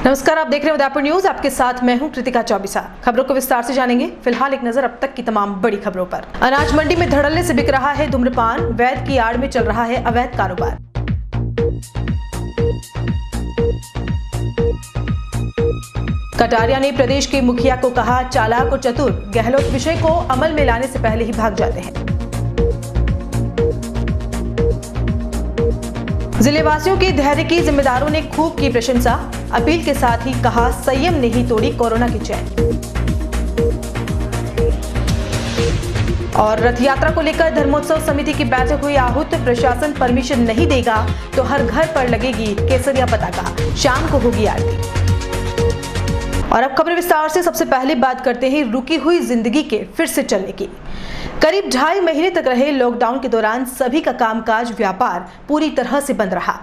नमस्कार, आप देख रहे हैं उदयपुर न्यूज। आपके साथ मैं हूं कृतिका चौबीसा। खबरों को विस्तार से जानेंगे। फिलहाल एक नजर अब तक की तमाम बड़ी खबरों पर। अनाज मंडी में धड़ल्ले से बिक रहा है धूम्रपान, वैध की आड़ में चल रहा है अवैध कारोबार। कटारिया ने प्रदेश के मुखिया को कहा, चालाक और चतुर, गहलोत विषय को अमल में लाने से पहले ही भाग जाते हैं। जिले वासियों के धैर्य की जिम्मेदारों ने खूब की प्रशंसा। अपील के साथ ही कहा, संयम ने ही तोड़ी कोरोना की चैन। और रथ यात्रा को लेकर धर्मोत्सव समिति की बैठक हुई आहूत। प्रशासन परमिशन नहीं देगा तो हर घर पर लगेगी केसरिया पताका, शाम को होगी आरती। और अब खबर विस्तार से। सबसे पहले बात करते हैं रुकी हुई जिंदगी के फिर से चलने की। करीब 2.5 महीने तक रहे लॉकडाउन के दौरान सभी का कामकाज व्यापार पूरी तरह से बंद रहा।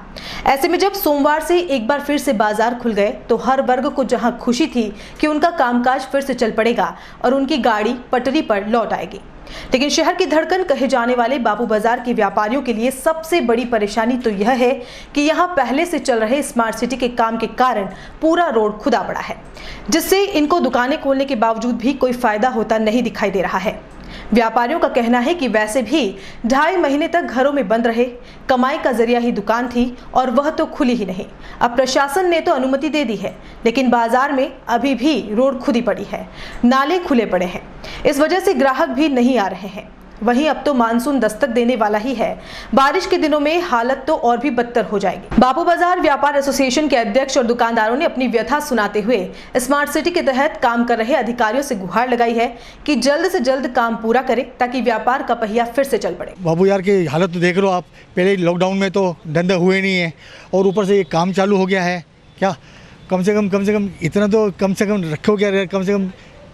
ऐसे में जब सोमवार से एक बार फिर से बाजार खुल गए तो हर वर्ग को जहां खुशी थी कि उनका कामकाज फिर से चल पड़ेगा और उनकी गाड़ी पटरी पर लौट आएगी, लेकिन शहर की धड़कन कहे जाने वाले बापू बाजार के व्यापारियों के लिए सबसे बड़ी परेशानी तो यह है कि यहाँ पहले से चल रहे स्मार्ट सिटी के काम के कारण पूरा रोड खुदा पड़ा है, जिससे इनको दुकानें खोलने के बावजूद भी कोई फायदा होता नहीं दिखाई दे रहा है। व्यापारियों का कहना है कि वैसे भी 2.5 महीने तक घरों में बंद रहे, कमाई का जरिया ही दुकान थी और वह तो खुली ही नहीं। अब प्रशासन ने तो अनुमति दे दी है, लेकिन बाजार में अभी भी रोड खुदी पड़ी है, नाले खुले पड़े हैं। इस वजह से ग्राहक भी नहीं आ रहे हैं। वहीं अब तो मानसून दस्तक देने वाला ही है। बारिश के दिनों में हालत तो और भी बदतर हो जाएगी। बापू बाजार व्यापार एसोसिएशन के अध्यक्ष और दुकानदारों ने अपनी व्यथा सुनाते हुए स्मार्ट सिटी के तहत काम कर रहे अधिकारियों से गुहार लगाई है कि जल्द से जल्द काम पूरा करें ताकि व्यापार का पहिया फिर से चल पड़े। बापू यार की हालत तो देख लो आप, पहले लॉकडाउन में तो धंधे हुए नहीं है और ऊपर से ये काम चालू हो गया है। क्या कम से कम इतना तो कम से कम रखो, क्या कम से कम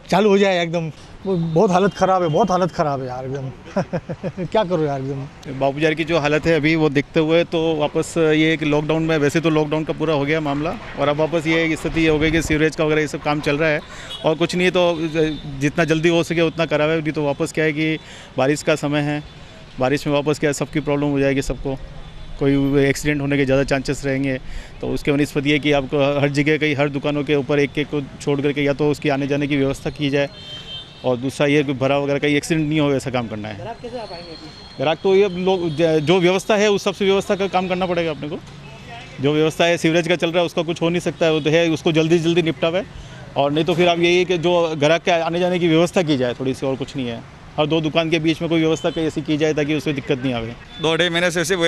चालू हो जाए एकदम। बहुत हालत ख़राब है यार एकदम। क्या करो यार एकदम। बापू बाजार की जो हालत है अभी वो देखते हुए तो वापस ये कि लॉकडाउन में, वैसे तो लॉकडाउन का पूरा हो गया मामला और अब वापस ये स्थिति हो गई कि सीवरेज का वगैरह ये सब काम चल रहा है और कुछ नहीं तो जितना जल्दी हो सके उतना करावे। नहीं तो वापस क्या है कि बारिश का समय है, बारिश में वापस क्या है सबकी प्रॉब्लम हो जाएगी, सबको कोई एक्सीडेंट होने के ज़्यादा चांसेस रहेंगे। तो उसके वनस्पति है कि आपको हर जगह कहीं हर दुकानों के ऊपर एक को छोड़ करके या तो उसकी आने जाने की व्यवस्था की जाए और दूसरा ये भरा वगैरह का एक्सीडेंट नहीं हो ऐसा काम करना है। ग्राहक कैसे आ पाएंगे? ग्राहक तो ये लोग जो व्यवस्था है उस सबसे व्यवस्था का काम करना पड़ेगा अपने को। जो व्यवस्था है सीवरेज का चल रहा है उसका कुछ हो नहीं सकता है, वो तो है उसको जल्दी निपटावे और नहीं तो फिर अब यही कि जो ग्राहक के आने जाने की व्यवस्था की जाए थोड़ी सी, और कुछ नहीं है। हर 2 दुकान के बीच में कोई व्यवस्था ऐसी की जाए ताकि उसमें दिक्कत नहीं आवे। 2-2.5 महीने से सिर्फ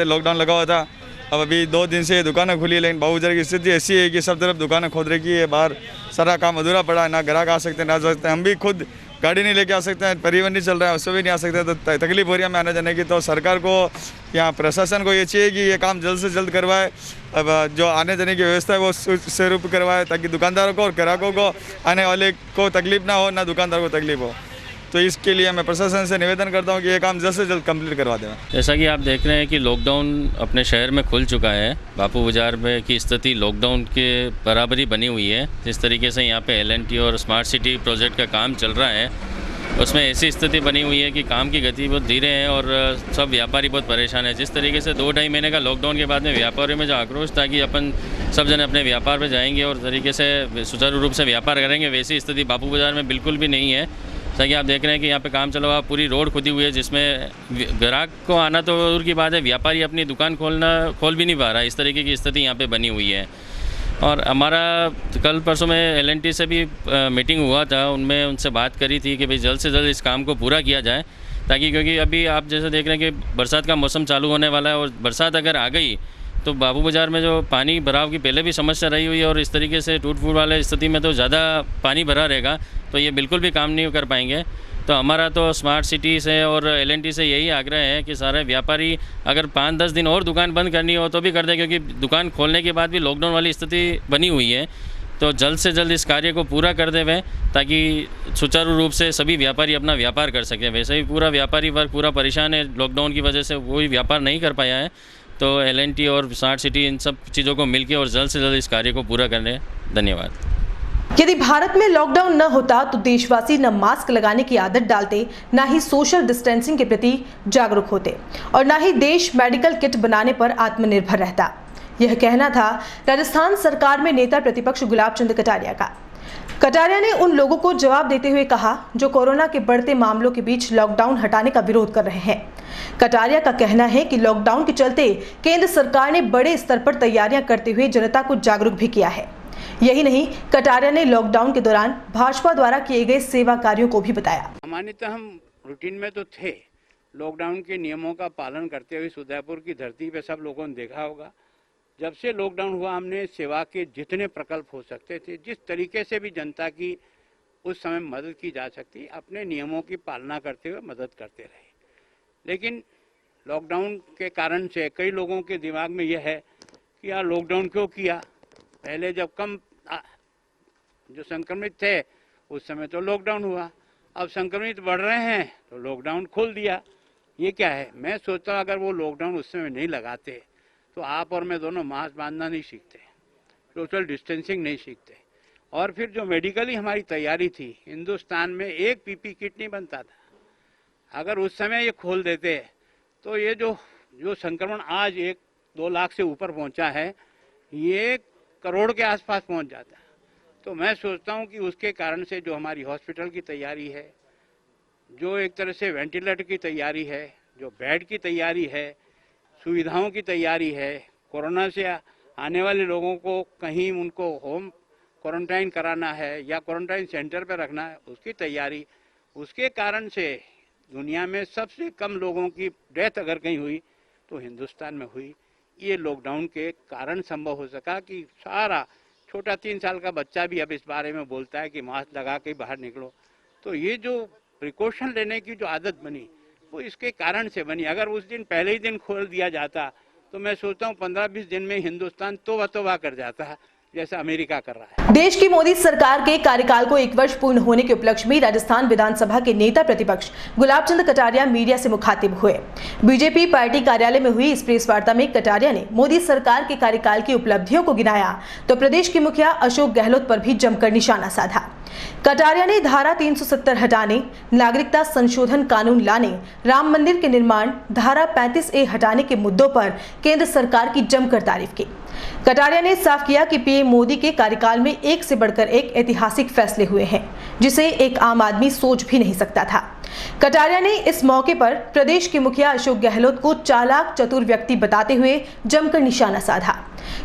लॉकडाउन लगा हुआ था। अब अभी 2 दिन से दुकानें खुली है, लेकिन बापू बाजार की स्थिति ऐसी है कि सब तरफ दुकानें खोद रखी है। बाहर सारा काम अधूरा पड़ा है, ना ग्राहक आ सकते ना जा सकते। हम भी खुद गाड़ी नहीं लेके आ सकते हैं, परिवहन नहीं चल रहा है उससे भी नहीं आ सकते, तो तकलीफ हो रही है हमें आने जाने की। तो सरकार को, यहाँ प्रशासन को ये चाहिए कि ये काम जल्द से जल्द करवाए। अब जो आने जाने की व्यवस्था है वो सुरूप करवाए ताकि दुकानदारों को और ग्राहकों को, आने वाले को तकलीफ ना हो, ना दुकानदार को तकलीफ हो। तो इसके लिए मैं प्रशासन से निवेदन करता हूं कि ये काम जल्द से जल्द कंप्लीट करवा दें। जैसा कि आप देख रहे हैं कि लॉकडाउन अपने शहर में खुल चुका है। बापू बाजार में की स्थिति लॉकडाउन के बराबरी बनी हुई है। जिस तरीके से यहाँ पे LNT और स्मार्ट सिटी प्रोजेक्ट का काम चल रहा है उसमें ऐसी स्थिति बनी हुई है कि काम की गति बहुत धीरे है और सब व्यापारी बहुत परेशान है। जिस तरीके से 2-2.5 महीने का लॉकडाउन के बाद में व्यापारियों में जो आक्रोश था कि अपन सब जने अपने व्यापार पर जाएंगे और तरीके से सुचारू रूप से व्यापार करेंगे, वैसी स्थिति बापू बाजार में बिल्कुल भी नहीं है। जैसा कि आप देख रहे हैं कि यहाँ पे काम चला हुआ, पूरी रोड खुदी हुई है जिसमें ग्राहक को आना तो दूर की बात है, व्यापारी अपनी दुकान खोल भी नहीं पा रहा। इस तरीके की स्थिति यहाँ पे बनी हुई है। और हमारा कल परसों में LNT से भी मीटिंग हुआ था, उनमें उनसे बात करी थी कि भाई जल्द से जल्द इस काम को पूरा किया जाए ताकि, क्योंकि अभी आप जैसे देख रहे हैं कि बरसात का मौसम चालू होने वाला है और बरसात अगर आ गई तो बापू बाजार में जो पानी भराव की पहले भी समस्या रही हुई है और इस तरीके से टूट फूट वाले स्थिति में तो ज़्यादा पानी भरा रहेगा तो ये बिल्कुल भी काम नहीं कर पाएंगे। तो हमारा तो स्मार्ट सिटी से और LNT से यही आग्रह है कि सारे व्यापारी अगर 5-10 दिन और दुकान बंद करनी हो तो भी कर दें, क्योंकि दुकान खोलने के बाद भी लॉकडाउन वाली स्थिति बनी हुई है। तो जल्द से जल्द इस कार्य को पूरा कर देवें ताकि सुचारू रूप से सभी व्यापारी अपना व्यापार कर सकें। वैसे ही पूरा व्यापारी वर्ग पूरा परेशान है लॉकडाउन की वजह से, वही व्यापार नहीं कर पाया है। तो LNT और स्मार्ट सिटी इन सब चीज़ों को मिलकर और जल्द से जल्द इस कार्य को पूरा करें। धन्यवाद। यदि भारत में लॉकडाउन न होता तो देशवासी न मास्क लगाने की आदत डालते, न ही सोशल डिस्टेंसिंग के प्रति जागरूक होते और न ही देश मेडिकल किट बनाने पर आत्मनिर्भर रहता। यह कहना था राजस्थान सरकार में नेता प्रतिपक्ष गुलाब चंद कटारिया का। कटारिया ने उन लोगों को जवाब देते हुए कहा जो कोरोना के बढ़ते मामलों के बीच लॉकडाउन हटाने का विरोध कर रहे हैं। कटारिया का कहना है कि लॉकडाउन के चलते केंद्र सरकार ने बड़े स्तर पर तैयारियां करते हुए जनता को जागरूक भी किया है। यही नहीं, कटारिया ने लॉकडाउन के दौरान भाजपा द्वारा किए गए सेवा कार्यों को भी बताया। सामान्यतः हम रूटीन में तो थे, लॉकडाउन के नियमों का पालन करते हुए उदयपुर की धरती पे सब लोगों ने देखा होगा। जब से लॉकडाउन हुआ हमने सेवा के जितने प्रकल्प हो सकते थे, जिस तरीके से भी जनता की उस समय मदद की जा सकती, अपने नियमों की पालना करते हुए मदद करते रहे। लेकिन लॉकडाउन के कारण से कई लोगों के दिमाग में यह है कि यार लॉकडाउन क्यों किया, पहले जब कम जो संक्रमित थे उस समय तो लॉकडाउन हुआ, अब संक्रमित बढ़ रहे हैं तो लॉकडाउन खोल दिया। ये क्या है? मैं सोचता हूँ अगर वो लॉकडाउन उस समय नहीं लगाते तो आप और मैं दोनों मास्क बांधना नहीं सीखते, सोशल डिस्टेंसिंग नहीं सीखते, और फिर जो मेडिकली हमारी तैयारी थी, हिंदुस्तान में एक पीपी किट नहीं बनता था। अगर उस समय ये खोल देते तो ये जो संक्रमण आज 1-2 लाख से ऊपर पहुंचा है, ये करोड़ के आसपास पहुंच जाता है। तो मैं सोचता हूं कि उसके कारण से जो हमारी हॉस्पिटल की तैयारी है, जो एक तरह से वेंटिलेटर की तैयारी है, जो बेड की तैयारी है, सुविधाओं की तैयारी है, कोरोना से आने वाले लोगों को कहीं उनको होम क्वारंटाइन कराना है या क्वारंटाइन सेंटर पर रखना है, उसकी तैयारी, उसके कारण से दुनिया में सबसे कम लोगों की डेथ अगर कहीं हुई तो हिंदुस्तान में हुई। ये लॉकडाउन के कारण संभव हो सका कि सारा छोटा 3 साल का बच्चा भी अब इस बारे में बोलता है कि मास्क लगा के बाहर निकलो। तो ये जो प्रिकॉशन लेने की जो आदत बनी वो इसके कारण से बनी। अगर उस दिन पहले ही दिन खोल दिया जाता तो मैं सोचता हूँ 15-20 दिन में हिंदुस्तान तौबा कर जाता, जैसा अमेरिका कर रहा है। देश की मोदी सरकार के कार्यकाल को 1 वर्ष पूर्ण होने के उपलक्ष्य में राजस्थान विधानसभा के नेता प्रतिपक्ष गुलाब चंद कटारिया मीडिया से मुखातिब हुए। बीजेपी पार्टी कार्यालय में हुई इस प्रेस वार्ता में कटारिया ने मोदी सरकार के कार्यकाल की उपलब्धियों को गिनाया तो प्रदेश के मुखिया अशोक गहलोत पर भी जमकर निशाना साधा। कटारिया ने धारा 370 हटाने, नागरिकता संशोधन कानून लाने, राम मंदिर के निर्माण, धारा 35A हटाने के मुद्दों पर केंद्र सरकार की जमकर तारीफ की। कटारिया ने साफ किया कि पीएम मोदी के कार्यकाल में एक से बढ़कर एक ऐतिहासिक फैसले हुए हैं जिसे एक आम आदमी सोच भी नहीं सकता था। कटारिया ने इस मौके पर प्रदेश के मुखिया अशोक गहलोत को चालाक चतुर व्यक्ति बताते हुए जमकर निशाना साधा।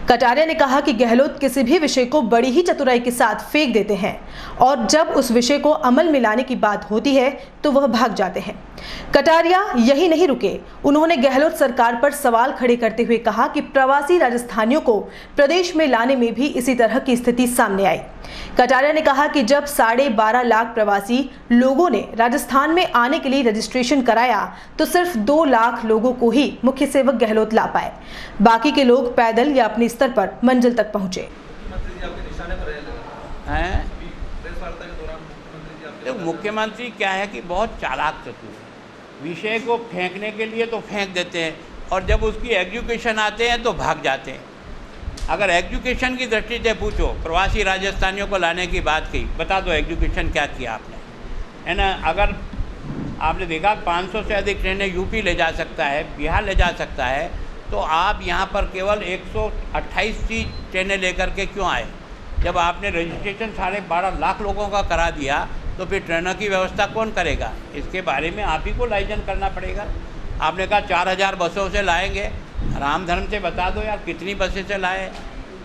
कटारिया ने कहा कि गहलोत किसी भी विषय को बड़ी ही चतुराई के साथ फेंक देते हैं और जब उस विषय को अमल में लाने की बात होती है तो वह भाग जाते हैं। कटारिया यही नहीं रुके, उन्होंने गहलोत सरकार पर सवाल खड़े करते हुए कहा कि प्रवासी राजस्थानियों को प्रदेश में लाने में भी इसी तरह की स्थिति सामने आई। कटारिया ने कहा कि जब 12.5 लाख प्रवासी लोगों ने राजस्थान में आने के लिए रजिस्ट्रेशन कराया तो सिर्फ 2 लाख लोगों को ही मुख्य सेवक गहलोत ला पाए, बाकी के लोग पैदल या अपने स्तर पर मंजिल तक पहुंचे। तो मुख्यमंत्री क्या है कि बहुत चालाक चतुर, विषय को फेंकने के लिए तो फेंक देते हैं और जब उसकी एग्जीक्यूशन आते हैं तो भाग जाते हैं। अगर एग्जीक्यूशन की दृष्टि से पूछो, प्रवासी राजस्थानियों को लाने की बात की, बता दो एग्जीक्यूशन क्या किया आपने, है ना। अगर आपने देखा 500 से अधिक ट्रेनें यूपी ले जा सकता है, बिहार ले जा सकता है, तो आप यहाँ पर केवल 128 सी ट्रेनें लेकर के क्यों आए? जब आपने रजिस्ट्रेशन 12.5 लाख लोगों का करा दिया तो फिर ट्रेनों की व्यवस्था कौन करेगा? इसके बारे में आप ही को लाइसेंस करना पड़ेगा। आपने कहा 4000 बसों से लाएंगे, राम धर्म से बता दो यार कितनी बसें से लाए।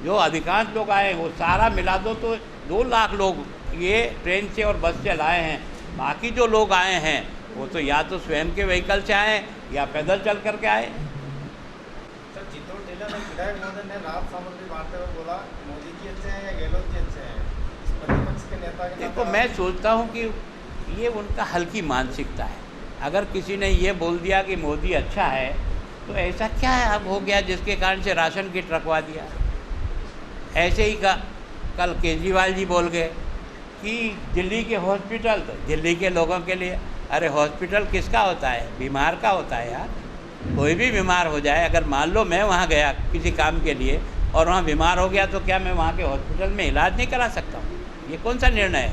जो अधिकांश लोग आए वो सारा मिला दो तो 2 लाख लोग ये ट्रेन से और बस से लाए हैं। बाकी जो लोग आए हैं वो तो या तो स्वयं के व्हीकल से आए या पैदल चल करके आए। सर, चित्तौड़ जिले में विधायक महोदय ने राहत सामग्री बांटते हुए बोला मोदी जी अच्छे हैं या गहलोत जी अच्छे हैं? प्रतिपक्ष के नेता के देखो, मैं सोचता हूँ कि ये उनका हल्की मानसिकता है। अगर किसी ने ये बोल दिया कि मोदी अच्छा है तो ऐसा क्या है अब हो गया जिसके कारण से राशन किट रखवा दिया? ऐसे ही कल केजरीवाल जी बोल गए कि दिल्ली के हॉस्पिटल तो दिल्ली के लोगों के लिए। अरे हॉस्पिटल किसका होता है? बीमार का होता है यार। कोई भी बीमार हो जाए, अगर मान लो मैं वहाँ गया किसी काम के लिए और वहाँ बीमार हो गया तो क्या मैं वहाँ के हॉस्पिटल में इलाज नहीं करा सकता हूँ? ये कौन सा निर्णय है?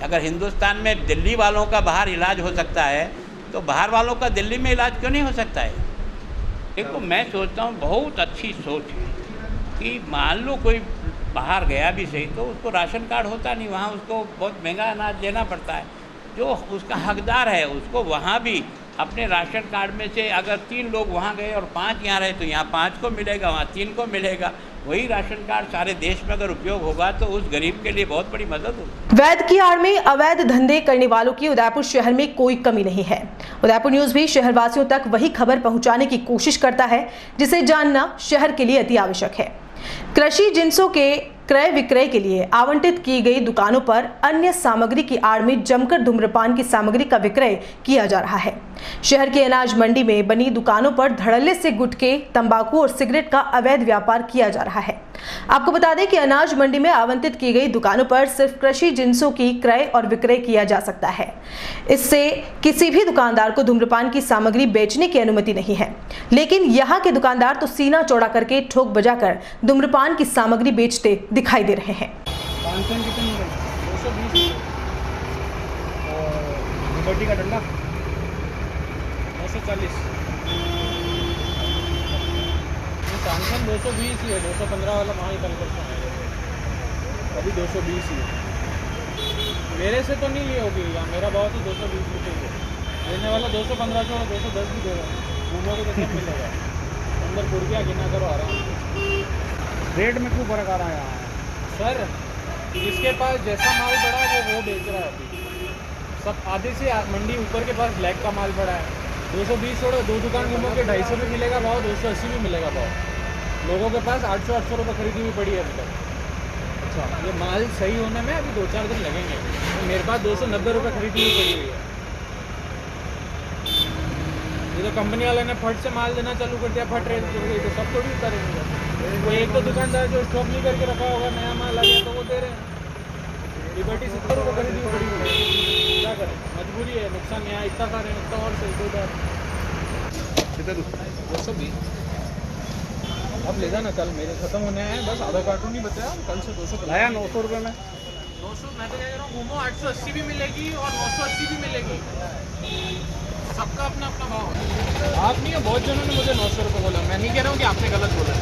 अगर हिंदुस्तान में दिल्ली वालों का बाहर इलाज हो सकता है तो बाहर वालों का दिल्ली में इलाज क्यों नहीं हो सकता है? देखो, मैं सोचता हूँ बहुत अच्छी सोच है कि मान लो कोई बाहर गया भी सही तो उसको राशन कार्ड होता नहीं, वहाँ उसको बहुत महंगा अनाज लेना पड़ता है। जो उसका हकदार है उसको वहाँ भी अपने राशन कार्ड में से अगर 3 लोग वहाँ गए और 5 यहाँ रहे तो यहाँ 5 को मिलेगा, वहाँ 3 को मिलेगा। वही राशन कार्ड सारे देश में अगर उपयोग होगा तो उस गरीब के लिए बहुत बड़ी मदद होगी। वैद की आड़ में अवैध धंधे करने वालों की उदयपुर शहर में कोई कमी नहीं है। उदयपुर न्यूज भी शहरवासियों तक वही खबर पहुंचाने की कोशिश करता है जिसे जानना शहर के लिए अति आवश्यक है। कृषि जिंसों के क्रय विक्रय के लिए आवंटित की गई दुकानों पर अन्य सामग्री की आड़ में जमकर धूम्रपान की सामग्री का विक्रय किया जा रहा है। शहर के अनाज मंडी में बनी दुकानों पर धड़ल्ले से गुटखे, तंबाकू और सिगरेट का अवैध व्यापार किया जा रहा है। आपको बता दें कि अनाज मंडी में आवंटित की गई दुकानों पर सिर्फ कृषि जिंसों की क्रय और विक्रय किया जा सकता है। इससे किसी भी दुकानदार को धूम्रपान की सामग्री बेचने की अनुमति नहीं है। लेकिन यहाँ के दुकानदार तो सीना चौड़ा करके ठोक बजाकर धूम्रपान की सामग्री बेचते दिखाई दे रहे हैं। तानसेन कितने में? 220 और लिबर्टी का डंडा 240। तानसेन 220 ही है, 215 वाला वहाँ ही कल करता है, अभी 220 ही है। मेरे से तो नहीं ली होगी, या मेरा भाव तो 220 रुपये है, लेने वाला 215 से 210 भी दे रहा है। घूमो तो सब मिलेगा, अंदर कुर्कियाँ गिना करो आराम से। रेट में क्यों फर्क आ रहा है यहाँ? सर जिसके पास जैसा माल पड़ा है वो बेच रहा है अभी। सब आधे से मंडी ऊपर के पास ब्लैक का माल पड़ा है। 220 छोड़ो, 2 दुकान घूमो के 250 भी मिलेगा भाव, 280 भी मिलेगा भाव। लोगों के पास 800 रुपये खरीदी हुई पड़ी है अभी तक। अच्छा, ये माल सही होने में अभी 2-4 दिन लगेंगे। तो मेरे पास 290 रुपये खरीदी हुई पड़ी हुई है। ये तो कंपनी वाले ने फट से माल देना चालू कर दिया, फट रेट तो सब थोड़ी उतारेंगे। वो एक तो दुकानदार जो स्टॉक नहीं करके रखा होगा, नया माल आ गया तो वो दे रहे हैं। लिबर्टी 70 रुपये खरीदी हुई पड़ी हुई है, क्या करें, मजबूरी है। नुकसान यहाँ इतना खा रहे हैं, इतना और से 220 अब ले जाना, कल मेरे खत्म होने हैं, बस आधा कार्टून ही बचा है। कल से 200 लाया 900 रुपये में। 900 मैं तो कह रहा हूँ घूमो 880 भी मिलेगी और 980 भी मिलेगी, सबका अपना अपना भाव है। आप नहीं है, बहुत जनों ने मुझे 900 रुपये बोला, मैं नहीं कह रहा हूँ कि आपने गलत बोला।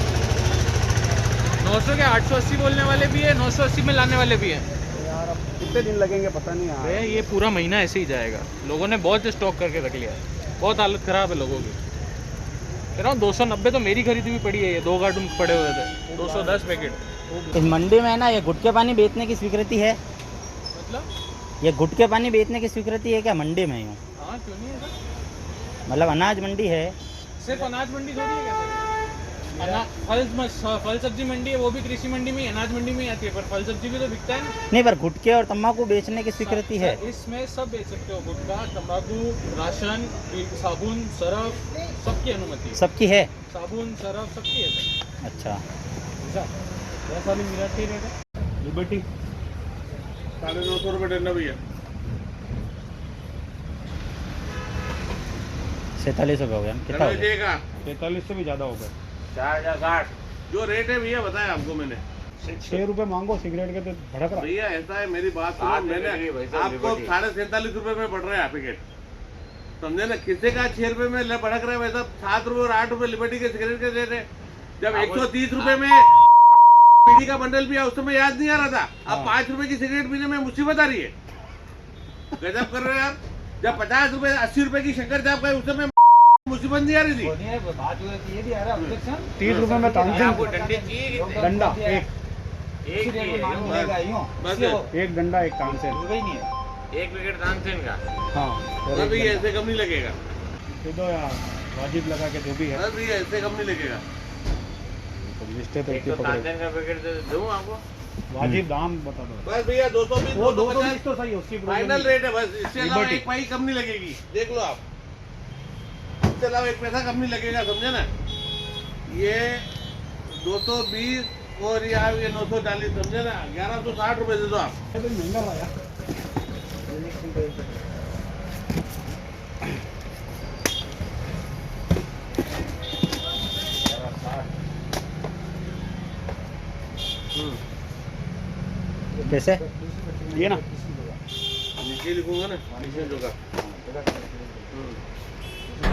900 के 880 बोलने वाले भी है, 980 में लाने वाले भी है। यार अब कितने दिन लगेंगे पता नहीं यार। ये पूरा महीना ऐसे ही जाएगा, लोगों ने बहुत स्टॉक करके रख लिया है, बहुत हालत ख़राब है लोगों की। कह रहा हूँ 290 तो मेरी खरीदी हुई पड़ी है, ये 2 कार्टून पड़े हुए थे, 210 पैकेट। इस मंडी में है ना, ये गुटके पानी बेचने की स्वीकृति है? मतलब ये गुटके पानी बेचने की स्वीकृति है क्या मंडी में? यूँ हाँ, क्यों नहीं है सर? मतलब अनाज मंडी है? सिर्फ अनाज मंडी थोड़ी है क्या? फल सब्जी मंडी है, वो भी कृषि मंडी में, अनाज मंडी में आती है, पर फल सब्जी भी तो बिकता है ना। नहीं, पर गुटके और तंबाकू बेचने की स्वीकृति है? इसमें सब बेच सकते हो, गुटखा, तंबाकू, राशन, साबुन, सरफ, सबकी अनुमति है। सबकी है? साबुन, सरफ सबकी है सर। अच्छा, ऐसा भी मेरा सही रेट है। लिबर्टी 950 रुपये डंडा भैया। 47 रुपये हो गया, कितना हो गया? 43 से भी ज़्यादा हो गया। 4060 जो रेट है भैया बताया आपको मैंने। 6 रुपये मांगो सिगरेट के तो भड़क रहा। भैया ऐसा है, मेरी बात सुनो, मैंने आपको 47.5 रुपये में पड़ रहा है पैकेट, समझे ना। किसी का 6 रुपये में भड़क रहा है, वैसा 7 रुपये और 8 रुपये लिबर्टी के सिगरेट के रेट है। जब 130 रुपये में पीढ़ी का बंडल भी है उस समय याद नहीं आ रहा था, अब 5 रुपये की सिगरेट पीने में मुसीबत आ रही है। गजब कर रहे हो यार। जब 50 रुपये 80 रुपये की शक्कर जब गए उस समय मुसीबत नहीं आ रही थी। 30 रुपये में डंडा एक डंडा एक तानसेन, एक विकेट तानसेन का। हाँ अभी ऐसे कम नहीं लगेगा, दे दो यार, वाजिब लगा के जो भी है। बस भैया ऐसे कम नहीं लगेगा। रिश्ते तो इतने पकड़े, तानसेन का पैकेट दूँ आपको, वाजिब दाम बता दो। बस भैया 220 वो 220 तो सही, उसकी फाइनल रेट है, बस इससे अलावा एक पाई कम नहीं लगेगी, देख लो आप। इससे अलावा एक पैसा कम नहीं लगेगा, समझे ना। ये 220 और यहाँ ये 940, समझे ना। 1160 रुपये दे दो आप। महंगा लाया। कैसे ये ना नीचे लिखूंगा ना, नीचे होगा।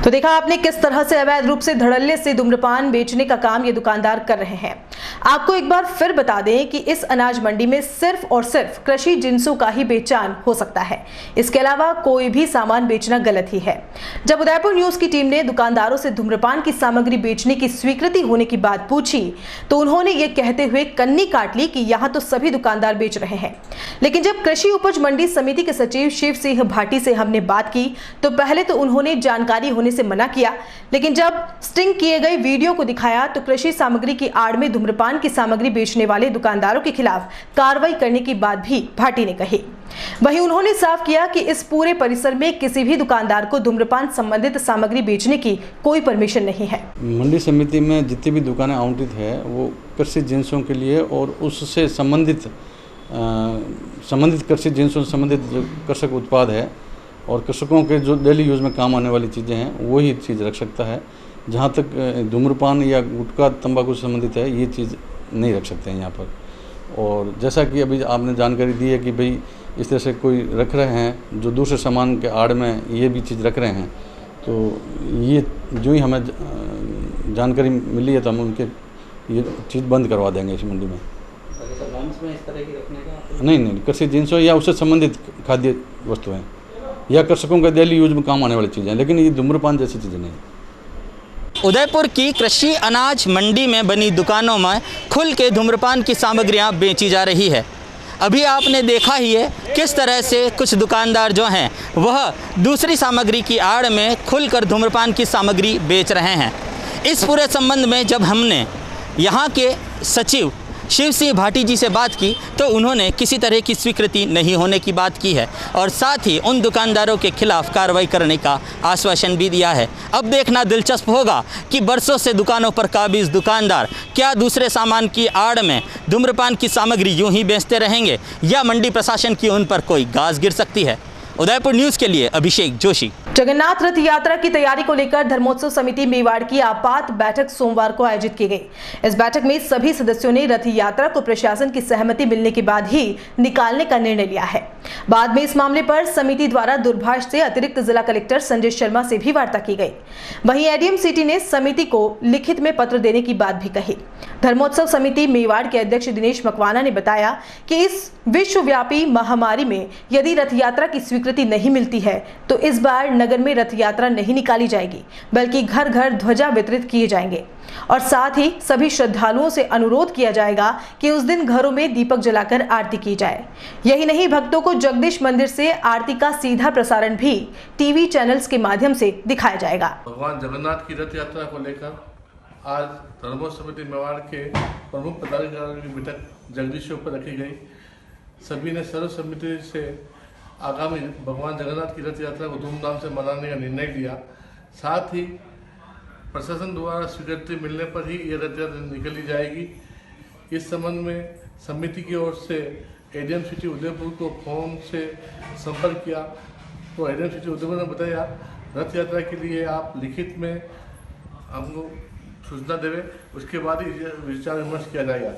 तो देखा आपने किस तरह से अवैध रूप से धड़ल्ले से धूम्रपान बेचने का काम ये दुकानदार कर रहे हैं। आपको एक बार फिर बता दें कि इस अनाज मंडी में सिर्फ और सिर्फ कृषि जिन्सों का ही बेचान हो सकता है, इसके अलावा कोई भी सामान बेचना गलत ही है। जब उदयपुर न्यूज की टीम ने दुकानदारों से धूम्रपान की सामग्री बेचने की स्वीकृति होने की बात पूछी तो उन्होंने ये कहते हुए कन्नी काट ली कि यहाँ तो सभी दुकानदार बेच रहे हैं। लेकिन जब कृषि उपज मंडी समिति के सचिव शिव सिंह भाटी से हमने बात की तो पहले तो उन्होंने जानकारी होने से मना किया, लेकिन जब स्टिंग किए गए वीडियो को दिखाया तो कृषि सामग्री की आड़ में धूम्रपान की सामग्री बेचने वाले दुकानदारों के खिलाफ कार्रवाई करने की बात भी भाटी ने कही। वहीं उन्होंने साफ किया कि इस पूरे परिसर में किसी भी दुकानदार को धूम्रपान संबंधित सामग्री बेचने की कोई परमिशन नहीं है। मंडी समिति में जितनी भी दुकानें आवंटित है वो कृषि जिन्सों के लिए और उससे संबंधित कृषि जिन्सों से संबंधित जो कृषक उत्पाद है और कृषकों के जो डेली यूज़ में काम आने वाली चीज़ें हैं वही चीज़ रख सकता है। जहाँ तक धूम्रपान या गुटखा तंबाकू से संबंधित है ये चीज़ नहीं रख सकते हैं यहाँ पर। और जैसा कि अभी आपने जानकारी दी है कि भाई इस तरह से कोई रख रहे हैं जो दूसरे सामान के आड़ में ये भी चीज़ रख रहे हैं, तो ये जो ही हमें जानकारी मिली है तो हम उनके ये चीज़ बंद करवा देंगे इस मंडी में। इस तरह की रखने का नहीं, कृषि जिन्सों या उससे संबंधित खाद्य वस्तुएं या कृषकों का डेली यूज में काम आने वाली चीज़ें, लेकिन ये धूम्रपान जैसी चीज़ें नहीं। उदयपुर की कृषि अनाज मंडी में बनी दुकानों में खुल के धूम्रपान की सामग्रियां बेची जा रही है। अभी आपने देखा ही है किस तरह से कुछ दुकानदार जो हैं वह दूसरी सामग्री की आड़ में खुलकर धूम्रपान की सामग्री बेच रहे हैं। इस पूरे संबंध में जब हमने यहाँ के सचिव शिव सिंह भाटी जी से बात की तो उन्होंने किसी तरह की स्वीकृति नहीं होने की बात की है और साथ ही उन दुकानदारों के खिलाफ कार्रवाई करने का आश्वासन भी दिया है। अब देखना दिलचस्प होगा कि बरसों से दुकानों पर काबिज दुकानदार क्या दूसरे सामान की आड़ में धूम्रपान की सामग्री यूं ही बेचते रहेंगे या मंडी प्रशासन की उन पर कोई गाज गिर सकती है। उदयपुर न्यूज़ के लिए अभिषेक जोशी। जगन्नाथ रथ यात्रा की तैयारी को लेकर धर्मोत्सव समिति मेवाड़ की आपात बैठक सोमवार को आयोजित की गई। इस बैठक में सभी सदस्यों ने रथ यात्रा को प्रशासन की सहमति मिलने के बाद ही निकालने का निर्णय लिया है। बाद में इस मामले पर समिति द्वारा दूरभाष से अतिरिक्त जिला कलेक्टर संजय शर्मा से भी वार्ता की गई। वहीं एडीएम सिटी ने समिति को लिखित में पत्र देने की बात भी कही। धर्मोत्सव समिति मेवाड़ के अध्यक्ष दिनेश मकवाना ने बताया कि इस विश्वव्यापी महामारी में यदि रथ यात्रा की स्वीकृति नहीं मिलती है तो इस बार नगर में रथ यात्रा नहीं निकाली जाएगी, बल्कि घर घर ध्वजा वितरित किए जाएंगे और साथ ही सभी श्रद्धालुओं से अनुरोध किया जाएगा कि उस दिन घरों में दीपक जलाकर आरती की जाए। यही नहीं, भक्तों को जगदीश मंदिर से आरती का सीधा प्रसारण भी टीवी चैनल्स के माध्यम से दिखाया जाएगा। भगवान जगन्नाथ की रथ यात्रा को लेकर आज धर्मोत्सव समिति मेवाड़ के प्रमुख पदाधिकारियों की बैठक जगदीशपुर पर रखी गई। सभी ने सर्वसम्मति से आगामी भगवान जगन्नाथ की रथ यात्रा को धूमधाम से मनाने का निर्णय लिया। साथ ही प्रशासन द्वारा स्वीकृति मिलने पर ही ये रथ यात्रा निकली जाएगी। इस संबंध में समिति की ओर से एडीएम सिटी उदयपुर को फोन से संपर्क किया तो एडीएम सिटी उदयपुर ने बताया रथ यात्रा के लिए आप लिखित में हमको सूचना देवे, उसके बाद ही विचार विमर्श किया जाएगा।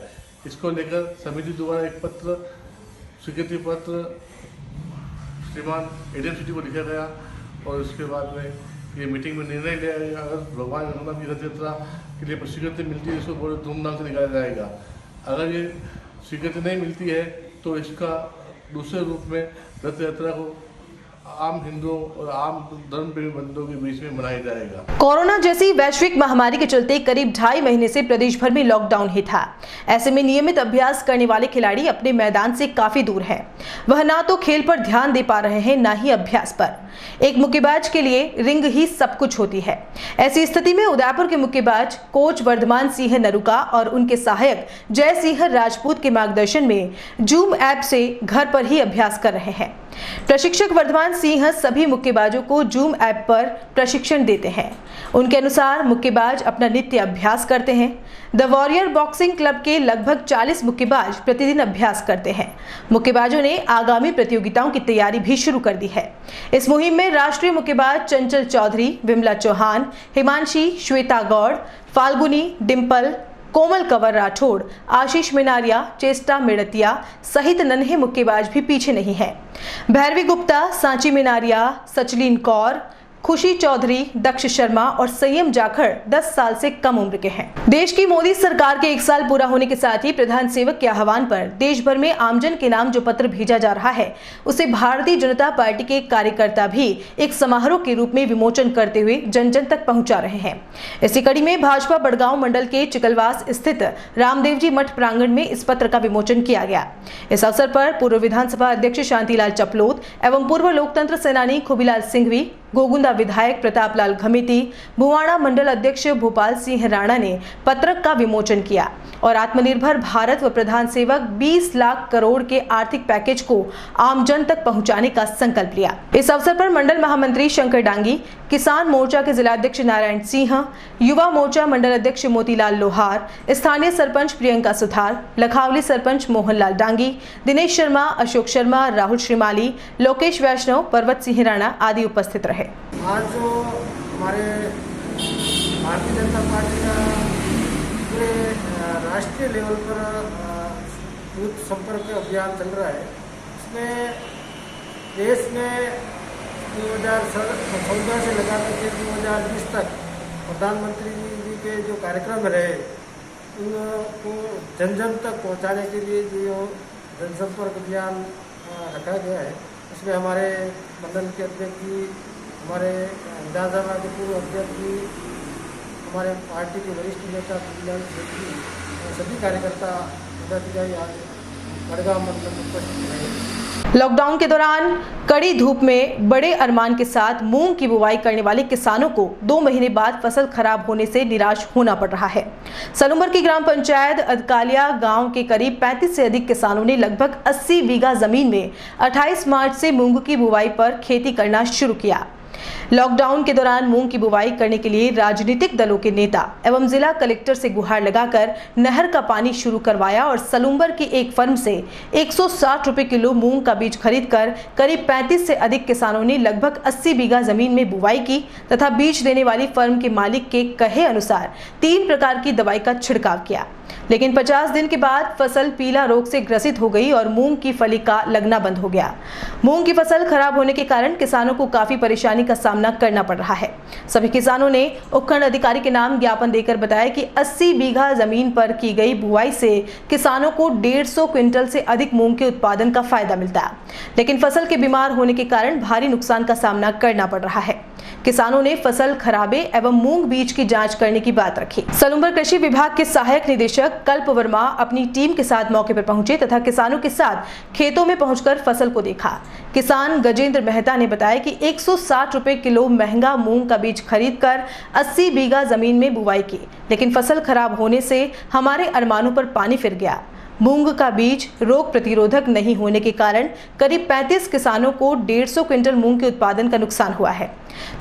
इसको लेकर समिति द्वारा एक पत्र स्वीकृति पत्र श्रीमान एडीएम सिटी को लिखा गया और उसके बाद में ये मीटिंग में निर्णय लिया गया अगर भगवान जगन्नाथ की रथ यात्रा के लिए स्वीकृति मिलती है इसको बड़े धूमधाम से निकाला जाएगा। अगर ये स्वीकृति नहीं मिलती है तो इसका दूसरे रूप में रथ यात्रा को आम हिंदुओं और आम धर्म प्रेमी बंधुओं के बीच में मनाया जाएगा। कोरोना जैसी वैश्विक महामारी के चलते करीब 2.5 महीने से प्रदेश भर में लॉकडाउन ही था। ऐसे में नियमित अभ्यास करने वाले खिलाड़ी अपने मैदान से काफी दूर हैं। वह ना तो खेल पर ध्यान दे पा रहे हैं, ना ही अभ्यास पर। एक मुक्केबाज के लिए रिंग ही सब कुछ होती है। ऐसी स्थिति में उदयपुर के मुक्केबाज कोच वर्धमान सिंह नरुका और उनके सहायक जय सिंह राजपूत के मार्गदर्शन में जूम ऐप से घर पर ही अभ्यास कर रहे हैं। प्रशिक्षक वर्धमान सिंह सभी मुक्केबाजों को जूम ऐप पर प्रशिक्षण देते हैं। उनके अनुसार मुक्केबाज अपना नित्य अभ्यास करते हैं। द वॉरियर बॉक्सिंग क्लब के लगभग 40 मुक्केबाज प्रतिदिन अभ्यास करते हैं। मुक्केबाजों ने आगामी प्रतियोगिताओं की तैयारी भी शुरू कर दी है। इस मुहिम में राष्ट्रीय मुक्केबाज चंचल चौधरी, विमला चौहान, हिमांशी, श्वेता गौड़, फाल्गुनी, डिम्पल, कोमल कंवर राठौड़, आशीष मिनारिया, चेष्टा मेड़तिया सहित नन्हे मुक्केबाज भी पीछे नहीं हैं। भैरवी गुप्ता, सांची मिनारिया, सचलीन कौर, खुशी चौधरी, दक्ष शर्मा और संयम जाखड़ 10 साल से कम उम्र के हैं। देश की मोदी सरकार के 1 साल पूरा होने के साथ ही प्रधान सेवक के आह्वान पर देश भर में आमजन के नाम जो पत्र भेजा जा रहा है, उसे भारतीय जनता पार्टी के कार्यकर्ता भी एक समारोह के रूप में विमोचन करते हुए जन जन तक पहुंचा रहे हैं। इसी कड़ी में भाजपा बड़गांव मंडल के चिकलवास स्थित रामदेव जी मठ प्रांगण में इस पत्र का विमोचन किया गया। इस अवसर पर पूर्व विधानसभा अध्यक्ष शांतिलाल चपलोत एवं पूर्व लोकतंत्र सेनानी खुबीलाल सिंघवी, गोगुंदा विधायक प्रताप लाल घमेती, बुवाड़ा मंडल अध्यक्ष भोपाल सिंह राणा ने पत्रक का विमोचन किया और आत्मनिर्भर भारत व प्रधान सेवक 20 लाख करोड़ के आर्थिक पैकेज को आमजन तक पहुंचाने का संकल्प लिया। इस अवसर पर मंडल महामंत्री शंकर डांगी, किसान मोर्चा के जिलाध्यक्ष नारायण सिंह, युवा मोर्चा मंडल अध्यक्ष मोतीलाल लोहार, स्थानीय सरपंच प्रियंका सुथार, लखावली सरपंच मोहनलाल डांगी, दिनेश शर्मा, अशोक शर्मा, राहुल श्रीमाली, लोकेश वैष्णव, पर्वत सिंह राणा आदि उपस्थित रहे। आज जो हमारे भारतीय जनता पार्टी का पूरे राष्ट्रीय लेवल पर यूथ संपर्क अभियान चल रहा है, इसमें देश में 2014 से लगा करके 2020 तक प्रधानमंत्री जी के जो कार्यक्रम रहे उनको जन जन तक पहुंचाने के लिए जो जनसंपर्क अभियान रखा गया है, इसमें हमारे मंडल के अध्यक्ष जी, हमारे विधानसभा के पूर्व अध्यक्ष जी, हमारे पार्टी के वरिष्ठ नेता खुबीलाल सिंघवी, सभी कार्यकर्ता पदाधिकारी आज बड़गांव मंडल में उपस्थित रहे। लॉकडाउन के दौरान कड़ी धूप में बड़े अरमान के साथ मूंग की बुवाई करने वाले किसानों को 2 महीने बाद फसल खराब होने से निराश होना पड़ रहा है। सलूम्बर की ग्राम पंचायत अदकालिया गांव के करीब 35 से अधिक किसानों ने लगभग 80 बीघा जमीन में 28 मार्च से मूंग की बुवाई पर खेती करना शुरू किया। लॉकडाउन के दौरान मूंग की बुवाई करने के लिए राजनीतिक दलों के नेता एवं जिला कलेक्टर से गुहार लगाकर नहर का पानी शुरू करवाया और सलूम्बर की एक फर्म से 160 रुपए किलो मूंग का बीज खरीदकर करीब 35 से अधिक किसानों ने लगभग 80 बीघा जमीन में बुवाई की तथा बीज देने वाली फर्म के मालिक के कहे अनुसार 3 प्रकार की दवाई का छिड़काव किया। लेकिन 50 दिन के बाद फसल पीला रोग से ग्रसित हो गई और मूंग की फली का लगना बंद हो गया। मूंग की फसल खराब होने के कारण किसानों को काफी परेशानी का सामना करना पड़ रहा है। सभी किसानों ने उपखंड अधिकारी के नाम ज्ञापन देकर बताया कि 80 बीघा जमीन पर की गई बुआई से किसानों को 150 क्विंटल से अधिक मूंग के उत्पादन का फायदा मिलता है, लेकिन फसल के बीमार होने के कारण भारी नुकसान का सामना करना पड़ रहा है। किसानों ने फसल खराबे एवं मूंग बीज की जांच करने की बात रखी। सलूम्बर कृषि विभाग के सहायक निदेशक कल्प वर्मा अपनी टीम के साथ मौके पर पहुंचे तथा किसानों के साथ खेतों में पहुंचकर फसल को देखा। किसान गजेंद्र मेहता ने बताया कि 160 रुपए किलो महंगा मूंग का बीज खरीदकर 80 बीघा जमीन में बुवाई की, लेकिन फसल खराब होने से हमारे अरमानों पर पानी फिर गया। मूंग का बीज रोग प्रतिरोधक नहीं होने के कारण करीब 35 किसानों को 150 क्विंटल मूंग के उत्पादन का नुकसान हुआ है।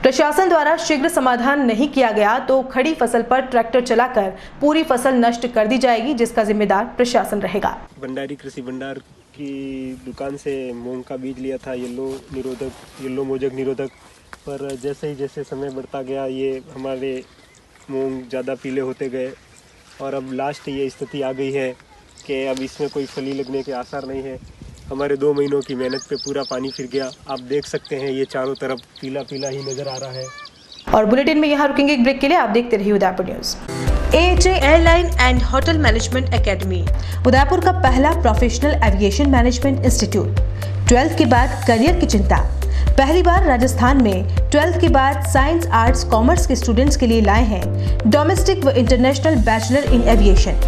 प्रशासन द्वारा शीघ्र समाधान नहीं किया गया तो खड़ी फसल पर ट्रैक्टर चलाकर पूरी फसल नष्ट कर दी जाएगी, जिसका जिम्मेदार प्रशासन रहेगा। भंडारी कृषि भंडार की दुकान से मूंग का बीज लिया था, येलो मोजक निरोधक, पर जैसे समय बढ़ता गया ये हमारे मूंग ज़्यादा पीले होते गए और अब लास्ट ये स्थिति आ गई है कि अब इसमें कोई फली लगने के आसार नहीं है। हमारे 2 महीनों की मेहनत पे पूरा पानी फिर गया। आप देख सकते हैं ये चारों तरफ पीला पीला ही नजर आ रहा है। और बुलेटिन में यहाँ रुकेंगे एक ब्रेक के लिए। आप देखते रहिए Udaipur news. AHA airline and hotel management academy Udaipur का पहला professional aviation management institute. 12th के बाद करियर की चिंता, पहली बार राजस्थान में 12th के बाद साइंस, आर्ट्स, कॉमर्स के स्टूडेंट्स के लिए लाए हैं डोमेस्टिक व international bachelor in aviation,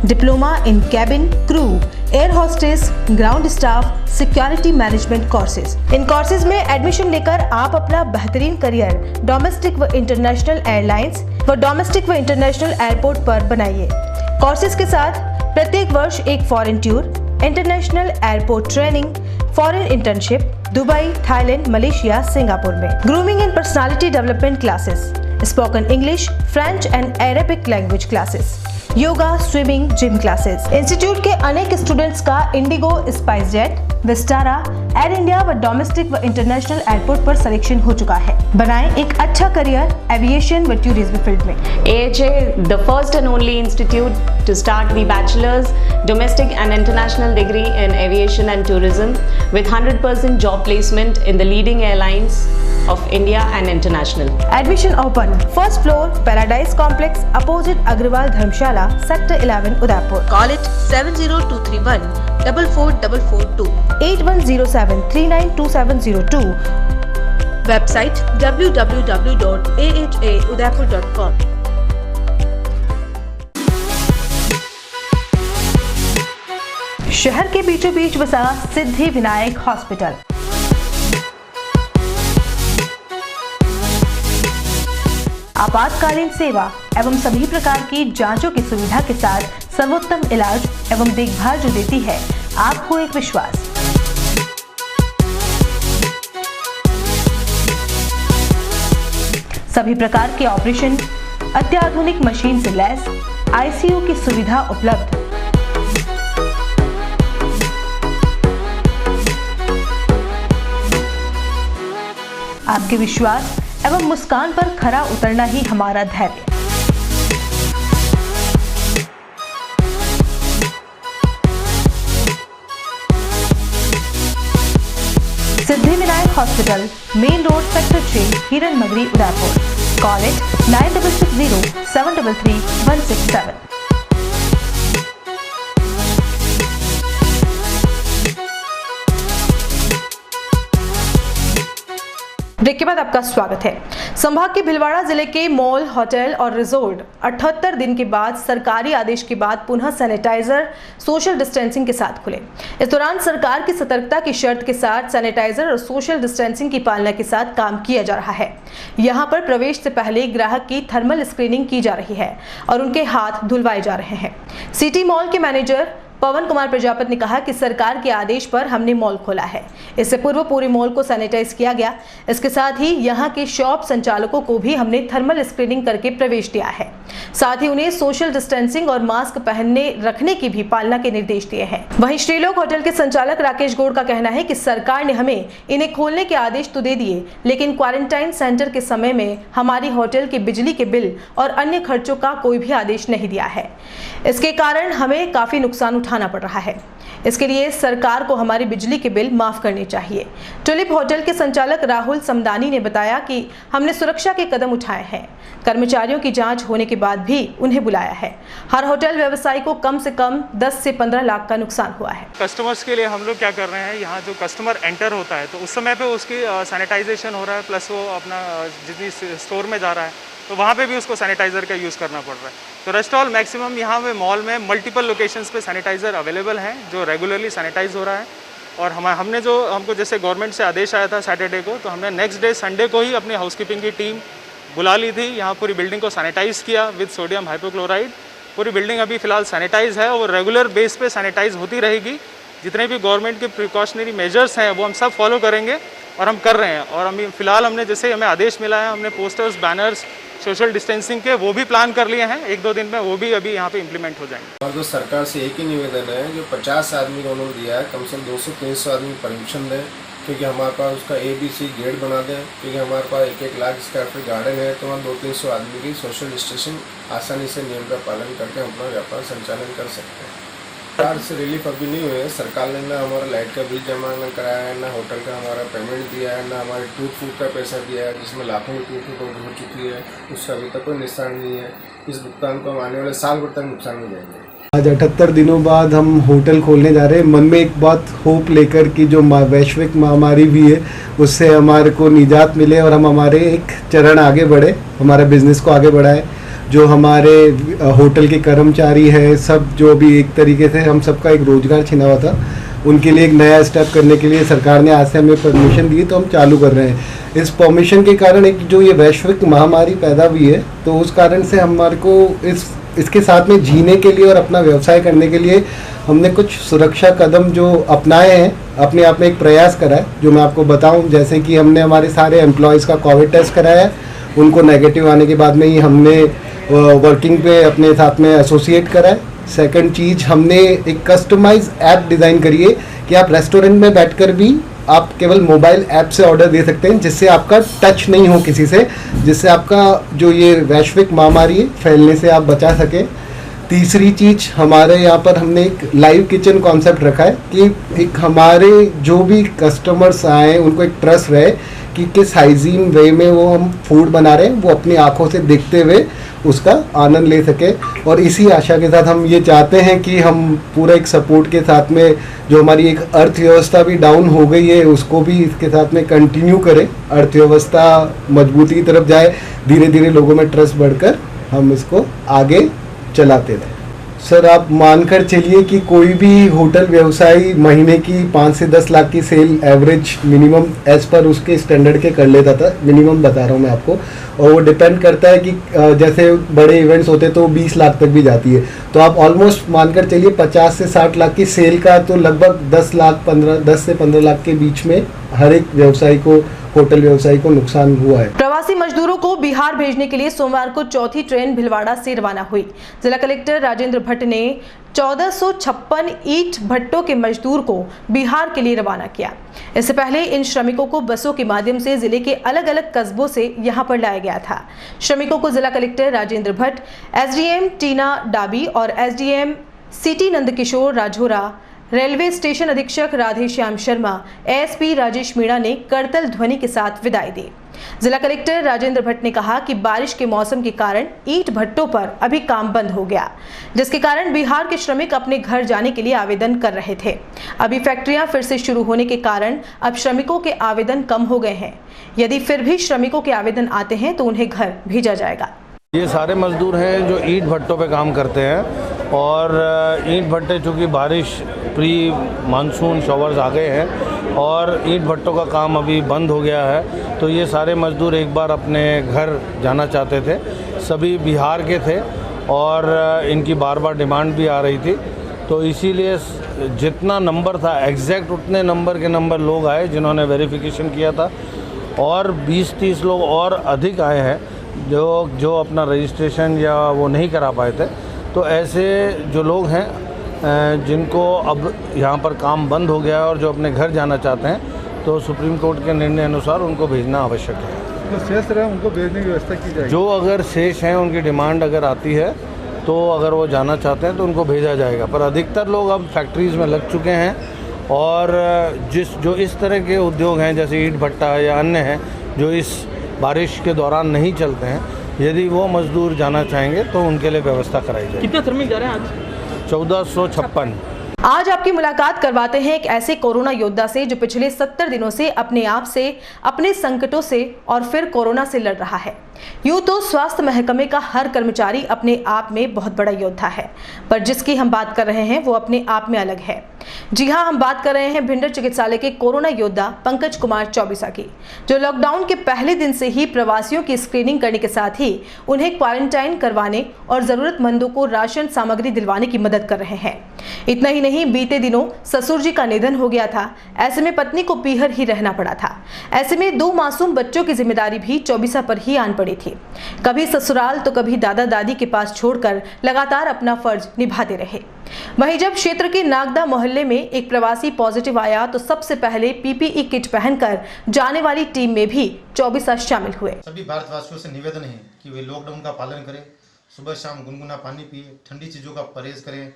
diploma in cabin crew, air hostess, ground staff, security management courses. इन कोर्सेज में एडमिशन लेकर आप अपना बेहतरीन करियर डोमेस्टिक व इंटरनेशनल एयरलाइंस व डोमेस्टिक व इंटरनेशनल एयरपोर्ट पर बनाइए। कोर्सेज के साथ प्रत्येक वर्ष एक foreign tour, international airport training, foreign internship Dubai, Thailand, Malaysia, Singapore में। Grooming and personality development classes, spoken English, French and Arabic language classes, yoga, swimming, gym classes. Institute के अनेक स्टूडेंट्स का Indigo, SpiceJet, Vistara, air India व domestic व international airport पर selection हो चुका है। बनाएं एक अच्छा करियर एविएशन व टूरिज्म फील्ड में। AHA, the first and only institute to start the bachelor's, domestic and international degree in aviation and tourism with 100% job placement in the leading airlines of India and international. Admission open. First floor, Paradise Complex, opposite Agrawal Dharmshala, Sector 11, Udaipur. Call it 70231 44442 8107 392702. Website www.ahaudaipur.com. शहर के बीचों बीच बसा सिद्धि Vinayak hospital. आपातकालीन सेवा एवं सभी प्रकार की जांचों की सुविधा के साथ सर्वोत्तम इलाज एवं देखभाल जो देती है आपको एक विश्वास। सभी प्रकार के ऑपरेशन, अत्याधुनिक मशीन से लैस आईसीयू की सुविधा उपलब्ध। आपके विश्वास एवं मुस्कान पर खरा उतरना ही हमारा धैर्य। Siddhi Vinayak hospital, main road, sector 3, Hiran मगरी, उदयपुर। Call it 9660 733 167। ब्रेक के बाद आपका स्वागत है। संभाग के भिलवाड़ा जिले के मॉल, होटल और रिजोर्ट 78 दिन के बाद सरकारी आदेश के बाद पुनः सैनिटाइजर, सोशल डिस्टेंसिंग के साथ खुले। इस दौरान सरकार की सतर्कता की शर्त के साथ सैनिटाइजर और सोशल डिस्टेंसिंग की पालना के साथ काम किया जा रहा है। यहाँ पर प्रवेश से पहले ग्राहक की थर्मल स्क्रीनिंग की जा रही है और उनके हाथ धुलवाए जा रहे हैं। सिटी मॉल के मैनेजर पवन कुमार प्रजापति ने कहा कि सरकार के आदेश पर हमने मॉल खोला है। इससे पूर्व पूरे मॉल को सैनिटाइज किया गया। इसके साथ ही यहाँ के शॉप संचालकों को भी हमने थर्मल स्क्रीनिंग करके प्रवेश दिया है। साथ ही उन्हें सोशल डिस्टेंसिंग और मास्क पहनने रखने की भी पालना के निर्देश दिए हैं। वहीं श्रीलोक होटल के संचालक राकेश गौड़ का कहना है कि सरकार ने हमें इन्हें खोलने के आदेश तो दे दिए, लेकिन क्वारंटाइन सेंटर के समय में हमारी होटल के बिजली के बिल और अन्य खर्चों का कोई भी आदेश नहीं दिया है। इसके कारण हमें काफी नुकसान उठाना पड़ रहा है। इसके लिए सरकार को हमारी बिजली के बिल माफ करने चाहिए। टुलिप होटल के संचालक राहुल समदानी ने बताया कि हमने सुरक्षा के कदम उठाए हैं। कर्मचारियों की जांच होने के बाद भी उन्हें बुलाया है। हर होटल व्यवसायी को कम से कम 10 से 15 लाख का नुकसान हुआ है। कस्टमर्स के लिए हम लोग क्या कर रहे हैं, यहाँ जो कस्टमर एंटर होता है तो उस समय पे उसकी सैनिटाइजेशन हो रहा है, प्लस वो अपना जितनी स्टोर में जा रहा है तो वहाँ पे भी उसको सैनिटाइज़र का यूज़ करना पड़ रहा है। तो रेस्ट ऑल मैक्सिमम यहाँ पे मॉल में मल्टीपल लोकेशंस पे सैनिटाइज़र अवेलेबल हैं जो रेगुलरली सैनिटाइज हो रहा है। और हमने जो हमको जैसे गवर्नमेंट से आदेश आया था सैटरडे को, तो हमने नेक्स्ट डे संडे को ही अपनी हाउसकीपिंग की टीम बुला ली थी। यहाँ पूरी बिल्डिंग को सैनिटाइज़ किया विद सोडियम हाइपोक्लोराइड। पूरी बिल्डिंग अभी फ़िलहाल सैनिटाइज है और रेगुलर बेस पे सैनिटाइज होती रहेगी। जितने भी गवर्नमेंट के प्रिकॉशनरी मेजर्स हैं वो हम सब फॉलो करेंगे और हम कर रहे हैं। और हम फ़िलहाल हमने जैसे हमें आदेश मिला है, हमने पोस्टर्स, बैनर्स, सोशल डिस्टेंसिंग के वो भी प्लान कर लिए हैं। 1-2 दिन में वो भी अभी यहाँ पे इम्प्लीमेंट हो जाएंगे। और जो सरकार से एक ही निवेदन है, जो 50 आदमी को उन्होंने दिया है, कम से कम 200-300 आदमी परमिशन दें, क्योंकि हमारे पास उसका ABC गेट बना दें, क्योंकि हमारे पास 1-1 लाख स्क्वायर फीट गार्डन है, तो वहाँ 200-300 आदमी की सोशल डिस्टेंसिंग आसानी से नियम का पालन करके हम अपना व्यापार संचालन कर सकते हैं। सरकार से रिलीफ अभी नहीं हुए। सरकार ने ना हमारा लाइट का बिल जमा न कराया है, ना होटल का हमारा पेमेंट दिया है, ना हमारे टूट फूट का पैसा दिया है, जिसमें लाखों की टूट फूट हो चुकी है, उसका अभी तक कोई निशान नहीं है। इस भुगतान को हम आने वाले साल भर तक नुकसान नहीं जाएंगे। आज 78 दिनों बाद हम होटल खोलने जा रहे हैं, मन में एक बहुत होप लेकर कि जो वैश्विक महामारी भी है उससे हमारे को निजात मिले और हम हमारे एक चरण आगे बढ़े, हमारा बिजनेस को आगे बढ़ाए। जो हमारे होटल के कर्मचारी हैं, सब जो भी एक तरीके से हम सबका एक रोज़गार छिना हुआ था, उनके लिए एक नया स्टेप करने के लिए सरकार ने आज से हमें परमिशन दी, तो हम चालू कर रहे हैं। इस परमिशन के कारण एक जो ये वैश्विक महामारी पैदा हुई है, तो उस कारण से हमारे को इसके साथ में जीने के लिए और अपना व्यवसाय करने के लिए हमने कुछ सुरक्षा कदम जो अपनाए हैं, अपने आप में एक प्रयास करा है, जो मैं आपको बताऊं। जैसे कि हमने हमारे सारे एम्प्लॉयज़ का कोविड टेस्ट कराया है, उनको नेगेटिव आने के बाद में ही हमने वर्किंग पे अपने साथ में एसोसिएट करा है। सेकंड चीज़, हमने एक कस्टमाइज ऐप डिज़ाइन करी है कि आप रेस्टोरेंट में बैठकर भी आप केवल मोबाइल ऐप से ऑर्डर दे सकते हैं, जिससे आपका टच नहीं हो किसी से, जिससे आपका जो ये वैश्विक महामारी है फैलने से आप बचा सकें। तीसरी चीज़, हमारे यहाँ पर हमने एक लाइव किचन कॉन्सेप्ट रखा है कि एक हमारे जो भी कस्टमर्स आए उनको एक ट्रस्ट रहे कि किस हाइजीन वे में वो हम फूड बना रहे हैं वो अपनी आंखों से देखते हुए उसका आनंद ले सके। और इसी आशा के साथ हम ये चाहते हैं कि हम पूरा एक सपोर्ट के साथ में जो हमारी एक अर्थव्यवस्था भी डाउन हो गई है उसको भी इसके साथ में कंटिन्यू करें, अर्थव्यवस्था मजबूती की तरफ जाए, धीरे धीरे लोगों में ट्रस्ट बढ़कर हम इसको आगे चलाते रहें। सर आप मानकर चलिए कि कोई भी होटल व्यवसायी महीने की 5 से 10 लाख की cell average minimum as per उसके स्टैंडर्ड के कर लेता था, मिनिमम बता रहा हूँ मैं आपको। और वो डिपेंड करता है कि जैसे बड़े इवेंट्स होते तो 20 लाख तक भी जाती है, तो आप ऑलमोस्ट मानकर चलिए 50 से 60 लाख की सेल का तो लगभग 10 से 15 लाख के बीच में हर एक व्यवसायी को, होटल व्यवसायी को नुकसान हुआ है। प्रवासी मजदूरों को बिहार भेजने के लिए सोमवार को चौथी ट्रेन भिलवाड़ा से रवाना हुई। जिला कलेक्टर राजेंद्र भट्ट ने 1456 ईंट भट्टों के मजदूर को बिहार के लिए रवाना किया। इससे पहले इन श्रमिकों को बसों के माध्यम से जिले के अलग अलग कस्बों से यहां पर लाया गया था। श्रमिकों को जिला कलेक्टर राजेंद्र भट्ट, एसडीएम टीना डाबी और SDM city Nandkishore Rajora, railway station अधीक्षक राधेश्याम शर्मा, एएसपी राजेश मीणा ने करतल ध्वनि के साथ विदाई दी। जिला कलेक्टर राजेंद्र भट्ट ने कहा कि बारिश के मौसम के कारण ईंट भट्टों पर अभी काम बंद हो गया, जिसके कारण बिहार के श्रमिक अपने घर जाने के लिए आवेदन कर रहे थे। अभी फैक्ट्रियां फिर से शुरू होने के कारण अब श्रमिकों के आवेदन कम हो गए हैं। यदि फिर भी श्रमिकों के आवेदन आते हैं तो उन्हें घर भेजा जाएगा। ये सारे मजदूर हैं जो ईंट भट्टों पे काम करते हैं और ईंट भट्टे चूँकि बारिश प्री मानसून शॉवर्स आ गए हैं और ईंट भट्टों का काम अभी बंद हो गया है, तो ये सारे मजदूर एक बार अपने घर जाना चाहते थे। सभी बिहार के थे और इनकी बार बार डिमांड भी आ रही थी, तो इसीलिए जितना नंबर था एग्जैक्ट उतने नंबर के लोग आए जिन्होंने वेरिफिकेशन किया था और 20-30 लोग और अधिक आए हैं जो अपना रजिस्ट्रेशन या वो नहीं करा पाए थे। तो ऐसे जो लोग हैं जिनको अब यहाँ पर काम बंद हो गया है और जो अपने घर जाना चाहते हैं, तो सुप्रीम कोर्ट के निर्णय अनुसार उनको भेजना आवश्यक है। जो शेष रहे उनको भेजने की व्यवस्था की जाएगी। जो अगर शेष हैं उनकी डिमांड अगर आती है तो अगर वो जाना चाहते हैं तो उनको भेजा जाएगा। पर अधिकतर लोग अब फैक्ट्रीज़ में लग चुके हैं और जो इस तरह के उद्योग हैं जैसे ईंट भट्टा या अन्य हैं जो इस बारिश के दौरान नहीं चलते हैं, यदि वो मजदूर जाना चाहेंगे तो उनके लिए व्यवस्था कराई जाएगी। कितने श्रमिक जा रहे हैं आज? 1456। आज आपकी मुलाकात करवाते हैं एक ऐसे कोरोना योद्धा से जो पिछले 70 दिनों से अपने आप से, अपने संकटों से और फिर कोरोना से लड़ रहा है। यूं तो स्वास्थ्य महकमे का हर कर्मचारी अपने आप में बहुत बड़ा योद्धा है, पर जिसकी हम बात कर रहे हैं वो अपने आप में अलग है। जी हां, हम बात कर रहे हैं भिंडर चिकित्सालय के कोरोना योद्धा पंकज कुमार चौबीसा की, जो लॉकडाउन के पहले दिन से ही प्रवासियों की स्क्रीनिंग करने के साथ ही उन्हें क्वारंटाइन करवाने और जरूरतमंदों को राशन सामग्री दिलवाने की मदद कर रहे हैं। इतना ही नहीं, बीते दिनों ससुर जी का निधन हो गया था। ऐसे में पत्नी को पीहर ही रहना पड़ा था। ऐसे में 2 मासूम बच्चों की जिम्मेदारी भी चौबीसा पर ही आन पड़ी थी। कभी ससुराल तो कभी दादा दादी के पास छोड़कर लगातार अपना फर्ज निभाते रहे। वहीं जब क्षेत्र के नागदा मोहल्ले में एक प्रवासी पॉजिटिव आया तो सबसे पहले पीपीई किट पहनकर जाने वाली टीम में भी चौबीसा शामिल हुए। सभी भारतवासियों से निवेदन है कि वे लॉकडाउन का पालन करें, सुबह शाम गुनगुना पानी पिए, ठंडी चीज़ों का परहेज करें,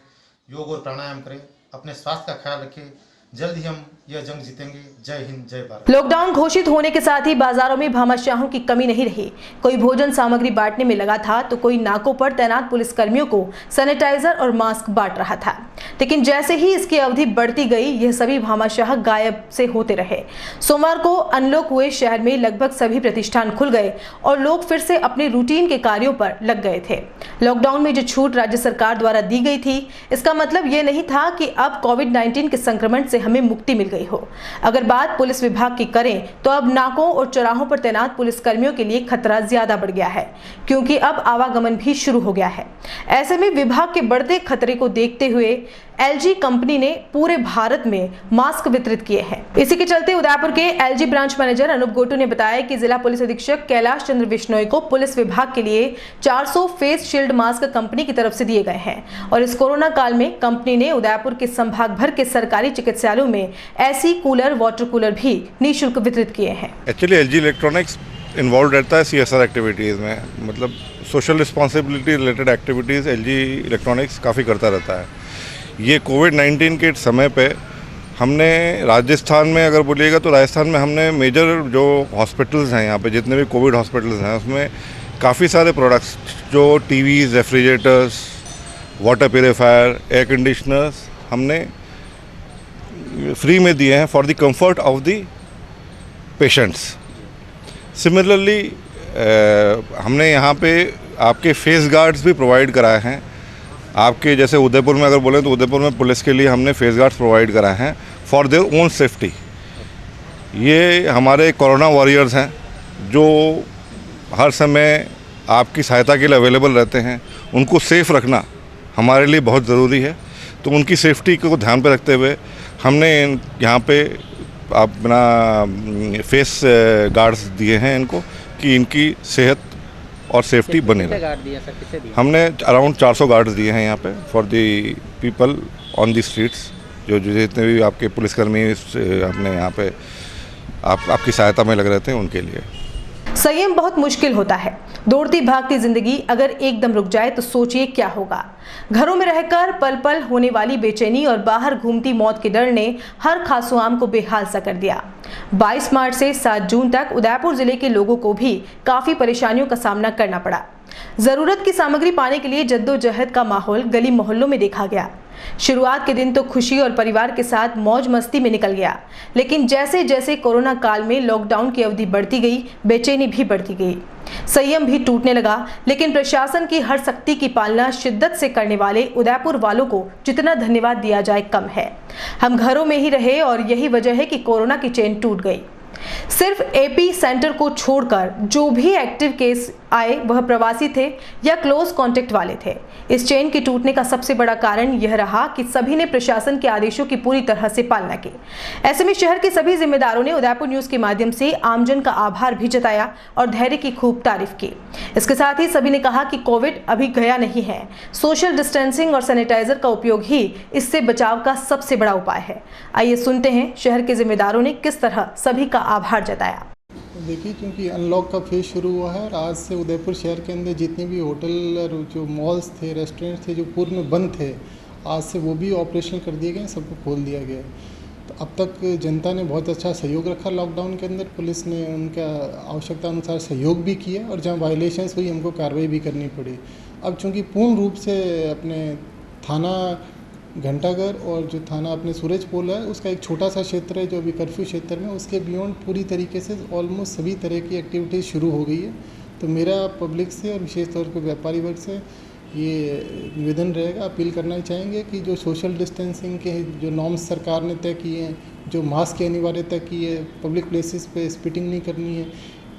योग और प्राणायाम करें, अपने स्वास्थ्य का ख्याल रखें। जल्द ही हम यह जंग जीतेंगे। जय हिंद, जय भारत। लॉकडाउन घोषित होने के साथ ही बाजारों में भामाशाहों की कमी नहीं रही। कोई भोजन सामग्री बांटने में लगा था तो कोई नाकों पर तैनात पुलिसकर्मियों को सैनिटाइजर और मास्क बांट रहा था। लेकिन जैसे ही इसकी अवधि बढ़ती गई, यह सभी भामाशाह गायब से होते रहे। सोमवार को अनलॉक हुए शहर में लगभग सभी प्रतिष्ठान खुल गए और लोग फिर से अपने रूटीन के कार्यों पर लग गए थे। लॉकडाउन में जो छूट राज्य सरकार द्वारा दी गई थी, इसका मतलब ये नहीं था कि अब कोविड-19 के संक्रमण से हमें मुक्ति मिल गई हो। अगर बात पुलिस विभाग की करें तो अब नाकों और चौराहों पर तैनात पुलिसकर्मियों के लिए खतरा ज्यादा बढ़ गया है, क्योंकि अब आवागमन भी शुरू हो गया है। ऐसे में विभाग के बढ़ते खतरे को देखते हुए एलजी कंपनी ने पूरे भारत में मास्क वितरित किए हैं। इसी के चलते उदयपुर के LG branch manager Anoop Gotu ने बताया कि जिला पुलिस अधीक्षक कैलाश चंद्र बिश्नोई को पुलिस विभाग के लिए 400 फेस शील्ड मास्क कंपनी की तरफ से दिए गए हैं और इस कोरोना काल में कंपनी ने उदयपुर के संभाग भर के सरकारी चिकित्सालयों में एसी कूलर, वाटर कूलर भी निःशुल्क वितरित किए हैं। एक्चुअली एलजी इलेक्ट्रॉनिक्स इन्वॉल्व रहता है सीएसआर एक्टिविटीज़ में, मतलब social responsibility related activities LG electronics काफ़ी करता रहता है। ये कोविड-19 के समय पे हमने राजस्थान में अगर बोलिएगा तो राजस्थान में हमने मेजर जो हॉस्पिटल्स हैं यहाँ पे जितने भी कोविड हॉस्पिटल्स हैं उसमें काफ़ी सारे प्रोडक्ट्स जो TVs, refrigerators, water purifier, air conditioners हमने फ्री में दिए हैं for the comfort of the patients. Similarly हमने यहाँ पे आपके फेस गार्ड्स भी प्रोवाइड कराए हैं। आपके जैसे उदयपुर में अगर बोलें तो उदयपुर में पुलिस के लिए हमने फेस गार्ड्स प्रोवाइड कराए हैं फॉर देयर ओन सेफ्टी। ये हमारे कोरोना वॉरियर्स हैं जो हर समय आपकी सहायता के लिए अवेलेबल रहते हैं। उनको सेफ़ रखना हमारे लिए बहुत ज़रूरी है, तो उनकी सेफ्टी को ध्यान पे रखते हुए हमने यहाँ पे अपना फेस गार्ड्स दिए हैं इनको कि इनकी सेहत और सेफ्टी बनी रहे। हमने अराउंड 400 गार्ड्स दिए हैं यहाँ पे for the people on the streets, जो जितने भी आपके पुलिसकर्मी अपने यहाँ पे आपकी सहायता में लग रहे थे उनके लिए। संयम बहुत मुश्किल होता है। दौड़ती भागती जिंदगी अगर एकदम रुक जाए तो सोचिए क्या होगा। घरों में रहकर पल पल होने वाली बेचैनी और बाहर घूमती मौत के डर ने हर खासुआम को बेहाल सा कर दिया। 22 मार्च से 7 जून तक उदयपुर जिले के लोगों को भी काफी परेशानियों का सामना करना पड़ा। जरूरत की सामग्री पाने के लिए जद्दोजहद का माहौल गली मोहल्लों में देखा गया। शुरुआत के दिन तो खुशी और परिवार के साथ मौज मस्ती में निकल गया, लेकिन जैसे जैसे कोरोना काल में लॉकडाउन की अवधि बढ़ती गई, बेचैनी भी बढ़ती गई, संयम भी टूटने लगा। लेकिन प्रशासन की हर सख्ती की पालना शिद्दत से करने वाले उदयपुर वालों को जितना धन्यवाद दिया जाए कम है। हम घरों में ही रहे और यही वजह है कि कोरोना की चेन टूट गई। सिर्फ एपी सेंटर को छोड़कर जो भी एक्टिव केस आए वह प्रवासी थे या क्लोज कांटेक्ट वाले थे। इस चेन के टूटने का सबसे बड़ा कारण यह रहा कि सभी ने प्रशासन के आदेशों की पूरी तरह से पालना की। ऐसे में शहर के सभी जिम्मेदारों ने उदयपुर न्यूज के माध्यम से आमजन का आभार भी जताया और धैर्य की खूब तारीफ की। इसके साथ ही सभी ने कहा कि कोविड अभी गया नहीं है, सोशल डिस्टेंसिंग और सैनिटाइजर का उपयोग ही इससे बचाव का सबसे बड़ा उपाय है। आइए सुनते हैं शहर के जिम्मेदारों ने किस तरह सभी का आभार जताया। देखिए, क्योंकि अनलॉक का फेज शुरू हुआ है और आज से उदयपुर शहर के अंदर जितने भी होटल और जो मॉल्स थे, रेस्टोरेंट थे जो पूर्व में बंद थे, आज से वो भी ऑपरेशनल कर दिए गए, सबको खोल दिया गया है। तो अब तक जनता ने बहुत अच्छा सहयोग रखा लॉकडाउन के अंदर। पुलिस ने उनका आवश्यकता अनुसार सहयोग भी किया और जहाँ वायलेशंस हुई हमको कार्रवाई भी करनी पड़ी। अब चूँकि पूर्ण रूप से अपने थाना घंटाघर और जो थाना अपने सूरज पोल है उसका एक छोटा सा क्षेत्र है जो अभी कर्फ्यू क्षेत्र में, उसके बियॉन्ड पूरी तरीके से ऑलमोस्ट सभी तरह की एक्टिविटीज़ शुरू हो गई है। तो मेरा पब्लिक से और विशेष तौर पर व्यापारी वर्ग से ये निवेदन रहेगा, अपील करना चाहेंगे कि जो सोशल डिस्टेंसिंग के जो नॉर्म्स सरकार ने तय किए हैं, जो मास्क की अनिवार्यता की है, पब्लिक प्लेसेस पे स्पिटिंग नहीं करनी है,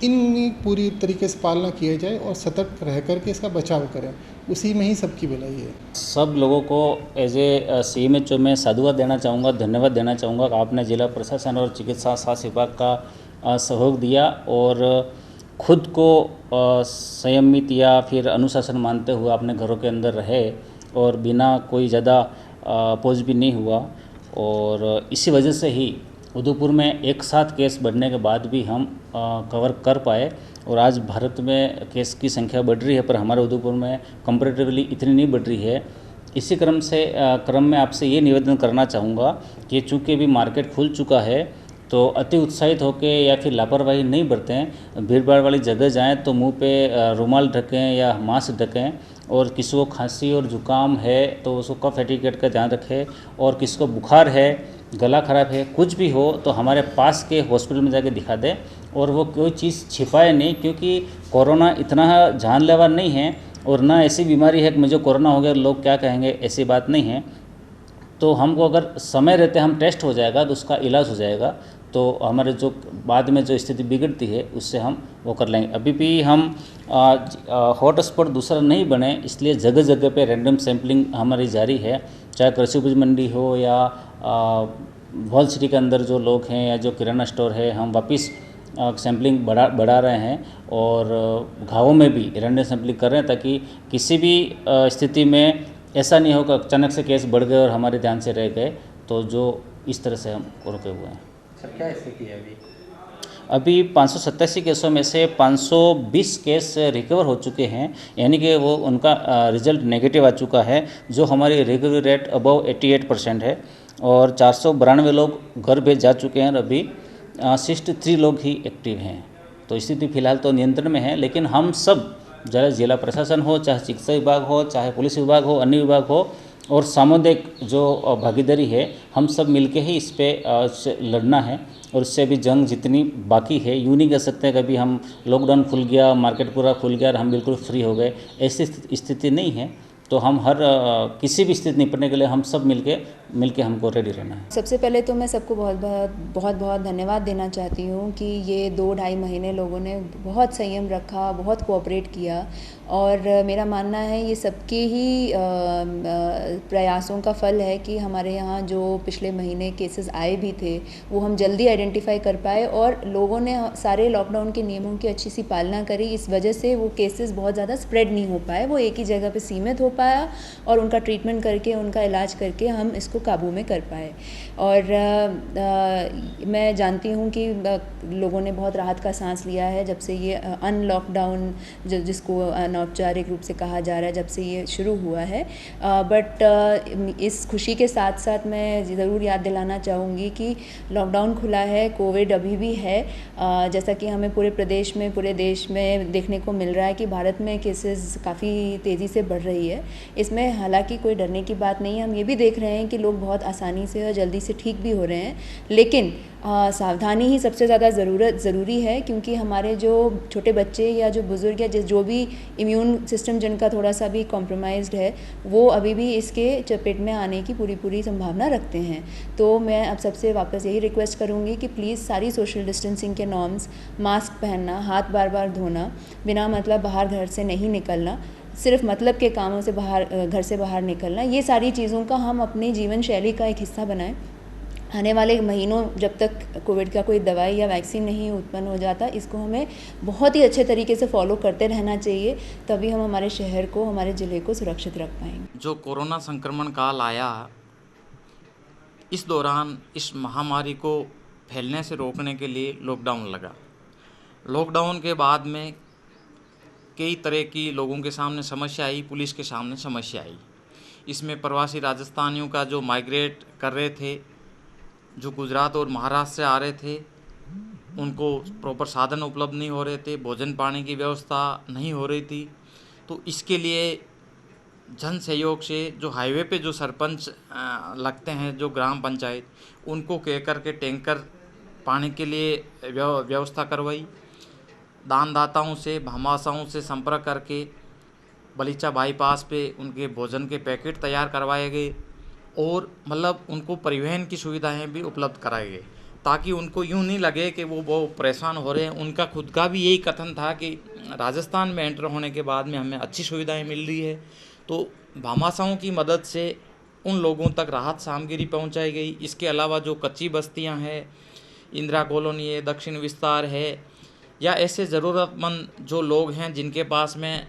इनकी पूरी तरीके से पालना किया जाए और सतर्क रह करके इसका बचाव करें। उसी में ही सबकी भलाई है। सब लोगों को एज ए CMHO में साधुवाद देना चाहूँगा, धन्यवाद देना चाहूँगा कि आपने जिला प्रशासन और चिकित्सा स्वास्थ्य विभाग का सहयोग दिया और खुद को संयमित या फिर अनुशासन मानते हुए अपने घरों के अंदर रहे और बिना कोई ज़्यादा अपोज भी नहीं हुआ। और इसी वजह से ही उदयपुर में एक साथ केस बढ़ने के बाद भी हम कवर कर पाए और आज भारत में केस की संख्या बढ़ रही है, पर हमारे उदयपुर में कंपैरेटिवली इतनी नहीं बढ़ रही है। इसी क्रम में आपसे ये निवेदन करना चाहूँगा कि चूँकि अभी मार्केट खुल चुका है तो अति उत्साहित होकर या फिर लापरवाही नहीं बरतें। भीड़ भाड़ वाली जगह जाएं तो मुंह पे रुमाल ढकें या मास्क ढकें, और किसी को खांसी और जुकाम है तो उसको कफ एटिकेट का ध्यान रखें, और किसी को बुखार है, गला ख़राब है, कुछ भी हो तो हमारे पास के हॉस्पिटल में जाके दिखा दें और वो कोई चीज़ छिपाए नहीं, क्योंकि कोरोना इतना जानलेवा नहीं है और ना ऐसी बीमारी है कि मुझे कोरोना हो गया लोग क्या कहेंगे, ऐसी बात नहीं है। तो हमको अगर समय रहते हम टेस्ट हो जाएगा तो उसका इलाज हो जाएगा, तो हमारे जो बाद में जो स्थिति बिगड़ती है उससे हम वो कर लेंगे। अभी भी हम हॉट स्पॉट दूसरा नहीं बने, इसलिए जगह जगह पे रैंडम सैम्पलिंग हमारी जारी है, चाहे कृषि उपज मंडी हो या वॉल सिटी के अंदर जो लोग हैं या जो किराना स्टोर है, हम वापस सैम्पलिंग बढ़ा रहे हैं और गाँवों में भी रैंडम सैम्पलिंग कर रहे हैं, ताकि किसी भी स्थिति में ऐसा नहीं हो कि अचानक से केस बढ़ गए और हमारे ध्यान से रह गए, तो जो इस तरह से हम रुके हुए हैं। सर क्या स्थिति है अभी 587 केसों में से 520 केस रिकवर हो चुके हैं, यानी कि वो उनका रिजल्ट नेगेटिव आ चुका है, जो हमारी रिकवरी रेट अबव 88% है। और 492 लोग घर भेज जा चुके हैं और अभी 63 लोग ही एक्टिव हैं। तो स्थिति फिलहाल तो नियंत्रण में है, लेकिन हम सब चाहे जिला प्रशासन हो, चाहे चिकित्सा विभाग हो, चाहे पुलिस विभाग हो, अन्य विभाग हो और सामुदायिक जो भागीदारी है, हम सब मिलके ही इस पे लड़ना है। और इससे भी जंग जितनी बाकी है, यूँ नहीं कह सकते कभी हम लॉकडाउन खुल गया, मार्केट पूरा खुल गया और हम बिल्कुल फ्री हो गए, ऐसी स्थिति नहीं है। तो हम हर किसी भी स्थिति निपटने के लिए हम सब मिलके हमको रेडी रहना है। सबसे पहले तो मैं सबको बहुत धन्यवाद देना चाहती हूँ कि ये 2-2.5 महीने लोगों ने बहुत संयम रखा, बहुत कोऑपरेट किया और मेरा मानना है ये सबके ही प्रयासों का फल है कि हमारे यहाँ जो पिछले महीने केसेस आए भी थे वो हम जल्दी आइडेंटिफाई कर पाए और लोगों ने सारे लॉकडाउन के नियमों की अच्छी सी पालना करी। इस वजह से वो केसेस बहुत ज़्यादा स्प्रेड नहीं हो पाए, वो एक ही जगह पे सीमित हो पाया और उनका ट्रीटमेंट करके, उनका इलाज करके हम इसको काबू में कर पाए। और मैं जानती हूँ कि लोगों ने बहुत राहत का सांस लिया है जब से ये अनलॉकडाउन जिसको अनौपचारिक रूप से कहा जा रहा है, जब से ये शुरू हुआ है। बट इस खुशी के साथ साथ मैं ज़रूर याद दिलाना चाहूँगी कि लॉकडाउन खुला है, कोविड अभी भी है। जैसा कि हमें पूरे प्रदेश में, पूरे देश में देखने को मिल रहा है कि भारत में केसेस काफ़ी तेज़ी से बढ़ रही है। इसमें हालांकि कोई डरने की बात नहीं है। हम ये भी देख रहे हैं कि लोग बहुत आसानी से और जल्दी से ठीक भी हो रहे हैं, लेकिन सावधानी ही सबसे ज़्यादा ज़रूरी है क्योंकि हमारे जो छोटे बच्चे या जो बुज़ुर्ग या जो भी इम्यून सिस्टम जिनका थोड़ा सा भी कॉम्प्रोमाइज़्ड है वो अभी भी इसके चपेट में आने की पूरी संभावना रखते हैं। तो मैं अब सबसे वापस यही रिक्वेस्ट करूँगी कि प्लीज़ सारी सोशल डिस्टेंसिंग के नॉर्म्स, मास्क पहनना, हाथ बार धोना, बिना मतलब बाहर घर से नहीं निकलना, सिर्फ मतलब के कामों से घर से बाहर निकलना, ये सारी चीज़ों का हम अपनी जीवन शैली का एक हिस्सा बनाएं। आने वाले महीनों जब तक कोविड का कोई दवाई या वैक्सीन नहीं उत्पन्न हो जाता, इसको हमें बहुत ही अच्छे तरीके से फॉलो करते रहना चाहिए, तभी हम हमारे शहर को, हमारे ज़िले को सुरक्षित रख पाएंगे। जो कोरोना संक्रमण काल आया, इस दौरान इस महामारी को फैलने से रोकने के लिए लॉकडाउन लगा। लॉकडाउन के बाद में कई तरह की लोगों के सामने समस्या आई, पुलिस के सामने समस्या आई। इसमें प्रवासी राजस्थानियों का जो माइग्रेट कर रहे थे, जो गुजरात और महाराष्ट्र से आ रहे थे, उनको प्रॉपर साधन उपलब्ध नहीं हो रहे थे, भोजन पानी की व्यवस्था नहीं हो रही थी। तो इसके लिए जन सहयोग से जो हाईवे पे जो सरपंच लगते हैं, जो ग्राम पंचायत, उनको कह कर के टैंकर पानी के लिए व्यवस्था करवाई। दानदाताओं से, भामाशाहों से संपर्क करके बलीचा बाईपास पे उनके भोजन के पैकेट तैयार करवाए गए और मतलब उनको परिवहन की सुविधाएं भी उपलब्ध कराए गए, ताकि उनको यूँ नहीं लगे कि वो परेशान हो रहे हैं। उनका खुद का भी यही कथन था कि राजस्थान में एंटर होने के बाद में हमें अच्छी सुविधाएं मिल रही है। तो भामाशाहों की मदद से उन लोगों तक राहत सामग्री पहुंचाई गई। इसके अलावा जो कच्ची बस्तियां हैं, इंदिरा कॉलोनी है, दक्षिण विस्तार है, या ऐसे ज़रूरतमंद जो लोग हैं जिनके पास में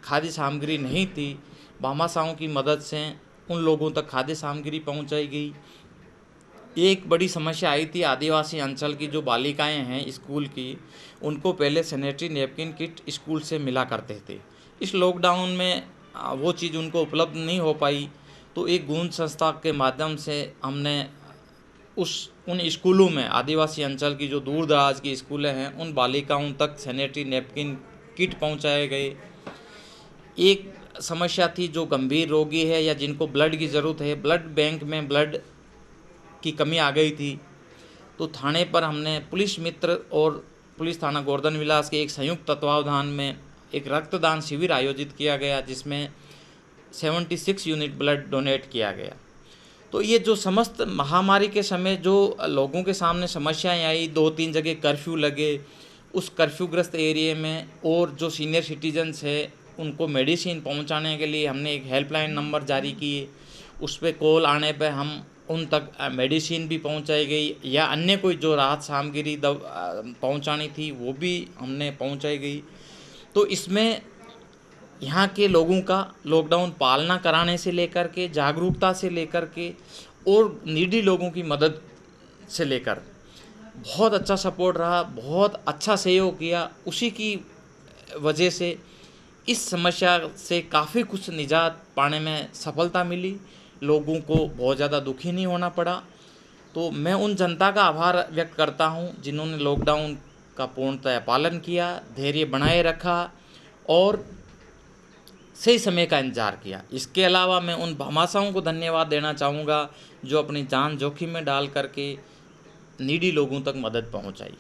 खाद्य सामग्री नहीं थी, भामाशाहों की मदद से उन लोगों तक खाद्य सामग्री पहुंचाई गई। एक बड़ी समस्या आई थी आदिवासी अंचल की जो बालिकाएं हैं स्कूल की, उनको पहले सैनिटरी नैपकिन किट स्कूल से मिला करते थे। इस लॉकडाउन में वो चीज़ उनको उपलब्ध नहीं हो पाई, तो एक गूंज संस्था के माध्यम से हमने उन स्कूलों में, आदिवासी अंचल की जो दूर दराज की स्कूलें हैं, उन बालिकाओं तक सैनिटरी नैपकिन किट पहुंचाए गए। एक समस्या थी जो गंभीर रोगी है या जिनको ब्लड की ज़रूरत है, ब्लड बैंक में ब्लड की कमी आ गई थी, तो थाने पर हमने पुलिस मित्र और पुलिस थाना गोवर्धन विलास के एक संयुक्त तत्वावधान में एक रक्तदान शिविर आयोजित किया गया, जिसमें 76 यूनिट ब्लड डोनेट किया गया। तो ये जो समस्त महामारी के समय जो लोगों के सामने समस्याएं आई, 2-3 जगह कर्फ्यू लगे, उस कर्फ्यूग्रस्त एरिया में और जो सीनियर सिटीजन्स है उनको मेडिसिन पहुंचाने के लिए हमने एक हेल्पलाइन नंबर जारी किए। उस पर कॉल आने पर हम उन तक मेडिसिन भी पहुंचाई गई, या अन्य कोई जो राहत सामग्री पहुंचानी थी वो भी हमने पहुंचाई गई। तो इसमें यहाँ के लोगों का लॉकडाउन पालना कराने से लेकर के, जागरूकता से लेकर के और नीडी लोगों की मदद से लेकर बहुत अच्छा सपोर्ट रहा, बहुत अच्छा सहयोग किया। उसी की वजह से इस समस्या से काफ़ी कुछ निजात पाने में सफलता मिली। लोगों को बहुत ज़्यादा दुखी नहीं होना पड़ा। तो मैं उन जनता का आभार व्यक्त करता हूं जिन्होंने लॉकडाउन का पूर्णतः पालन किया, धैर्य बनाए रखा और सही समय का इंतज़ार किया। इसके अलावा मैं उन भामाशाहों को धन्यवाद देना चाहूँगा जो अपनी जान जोखिम में डाल करके नीडी लोगों तक मदद पहुँचाई।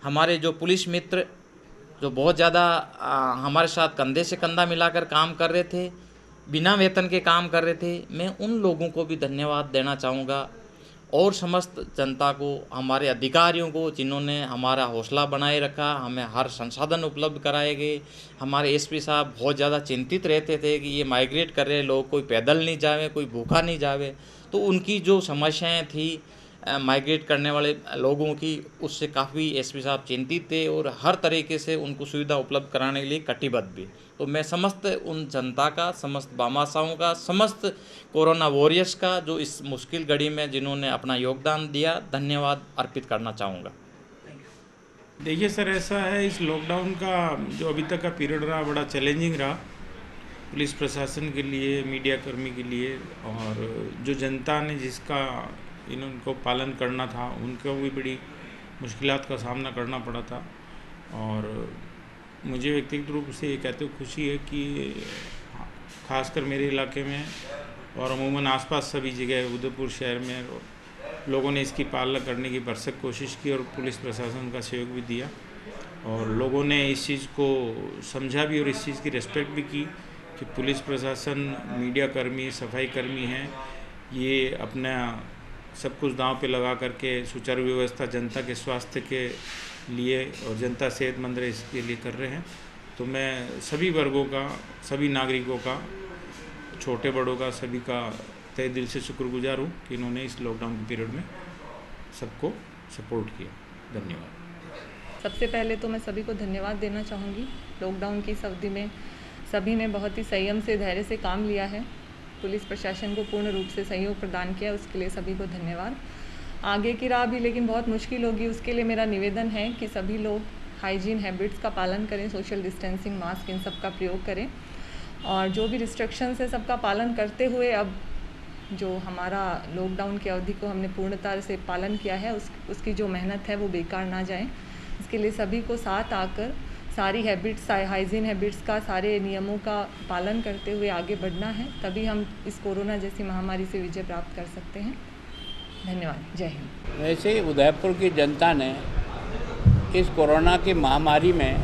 हमारे जो पुलिस मित्र जो बहुत ज़्यादा हमारे साथ कंधे से कंधा मिलाकर काम कर रहे थे, बिना वेतन के काम कर रहे थे, मैं उन लोगों को भी धन्यवाद देना चाहूँगा और समस्त जनता को, हमारे अधिकारियों को जिन्होंने हमारा हौसला बनाए रखा, हमें हर संसाधन उपलब्ध कराए गए। हमारे एसपी साहब बहुत ज़्यादा चिंतित रहते थे कि ये माइग्रेट कर रहे लोग, कोई पैदल नहीं जावे, कोई भूखा नहीं जावे। तो उनकी जो समस्याएं थी माइग्रेट करने वाले लोगों की, उससे काफ़ी एसपी साहब चिंतित थे और हर तरीके से उनको सुविधा उपलब्ध कराने के लिए कटिबद्ध भी। तो मैं समस्त उन जनता का, समस्त भामाशाहों का, समस्त कोरोना वॉरियर्स का जो इस मुश्किल घड़ी में जिन्होंने अपना योगदान दिया, धन्यवाद अर्पित करना चाहूँगा। देखिए सर, ऐसा है, इस लॉकडाउन का जो अभी तक का पीरियड रहा बड़ा चैलेंजिंग रहा पुलिस प्रशासन के लिए, मीडिया कर्मी के लिए, और जो जनता ने जिसका इनको पालन करना था उनको भी बड़ी मुश्किलात का सामना करना पड़ा था। और मुझे व्यक्तिगत रूप से ये कहते हुए खुशी है कि खासकर मेरे इलाके में और अमूमन आसपास सभी जगह उदयपुर शहर में लोगों ने इसकी पालना करने की भरसक कोशिश की और पुलिस प्रशासन का सहयोग भी दिया और लोगों ने इस चीज़ को समझा भी और इस चीज़ की रिस्पेक्ट भी की कि पुलिस प्रशासन, मीडिया कर्मी, सफाई कर्मी हैं, ये अपना सब कुछ दांव पे लगा करके सुचारू व्यवस्था जनता के स्वास्थ्य के लिए और जनता सेहतमंद रहे इसके लिए कर रहे हैं। तो मैं सभी वर्गों का, सभी नागरिकों का, छोटे बड़ों का, सभी का तहे दिल से शुक्रगुजार हूँ कि इन्होंने इस लॉकडाउन के पीरियड में सबको सपोर्ट किया। धन्यवाद। सबसे पहले तो मैं सभी को धन्यवाद देना चाहूँगी। लॉकडाउन की इस अवधि में सभी ने बहुत ही संयम से, धैर्य से काम लिया है, पुलिस प्रशासन को पूर्ण रूप से सहयोग प्रदान किया, उसके लिए सभी को धन्यवाद। आगे की राह भी लेकिन बहुत मुश्किल होगी, उसके लिए मेरा निवेदन है कि सभी लोग हाइजीन हैबिट्स का पालन करें, सोशल डिस्टेंसिंग, मास्क, इन सब का प्रयोग करें और जो भी रिस्ट्रिक्शंस है सबका पालन करते हुए अब जो हमारा लॉकडाउन की अवधि को हमने पूर्णता से पालन किया है उसकी जो मेहनत है वो बेकार ना जाए, इसके लिए सभी को साथ आकर सारी हैबिट्स, हाइजीन हैबिट्स का, सारे नियमों का पालन करते हुए आगे बढ़ना है, तभी हम इस कोरोना जैसी महामारी से विजय प्राप्त कर सकते हैं। धन्यवाद। जय हिंद। वैसे ही उदयपुर की जनता ने इस कोरोना की महामारी में,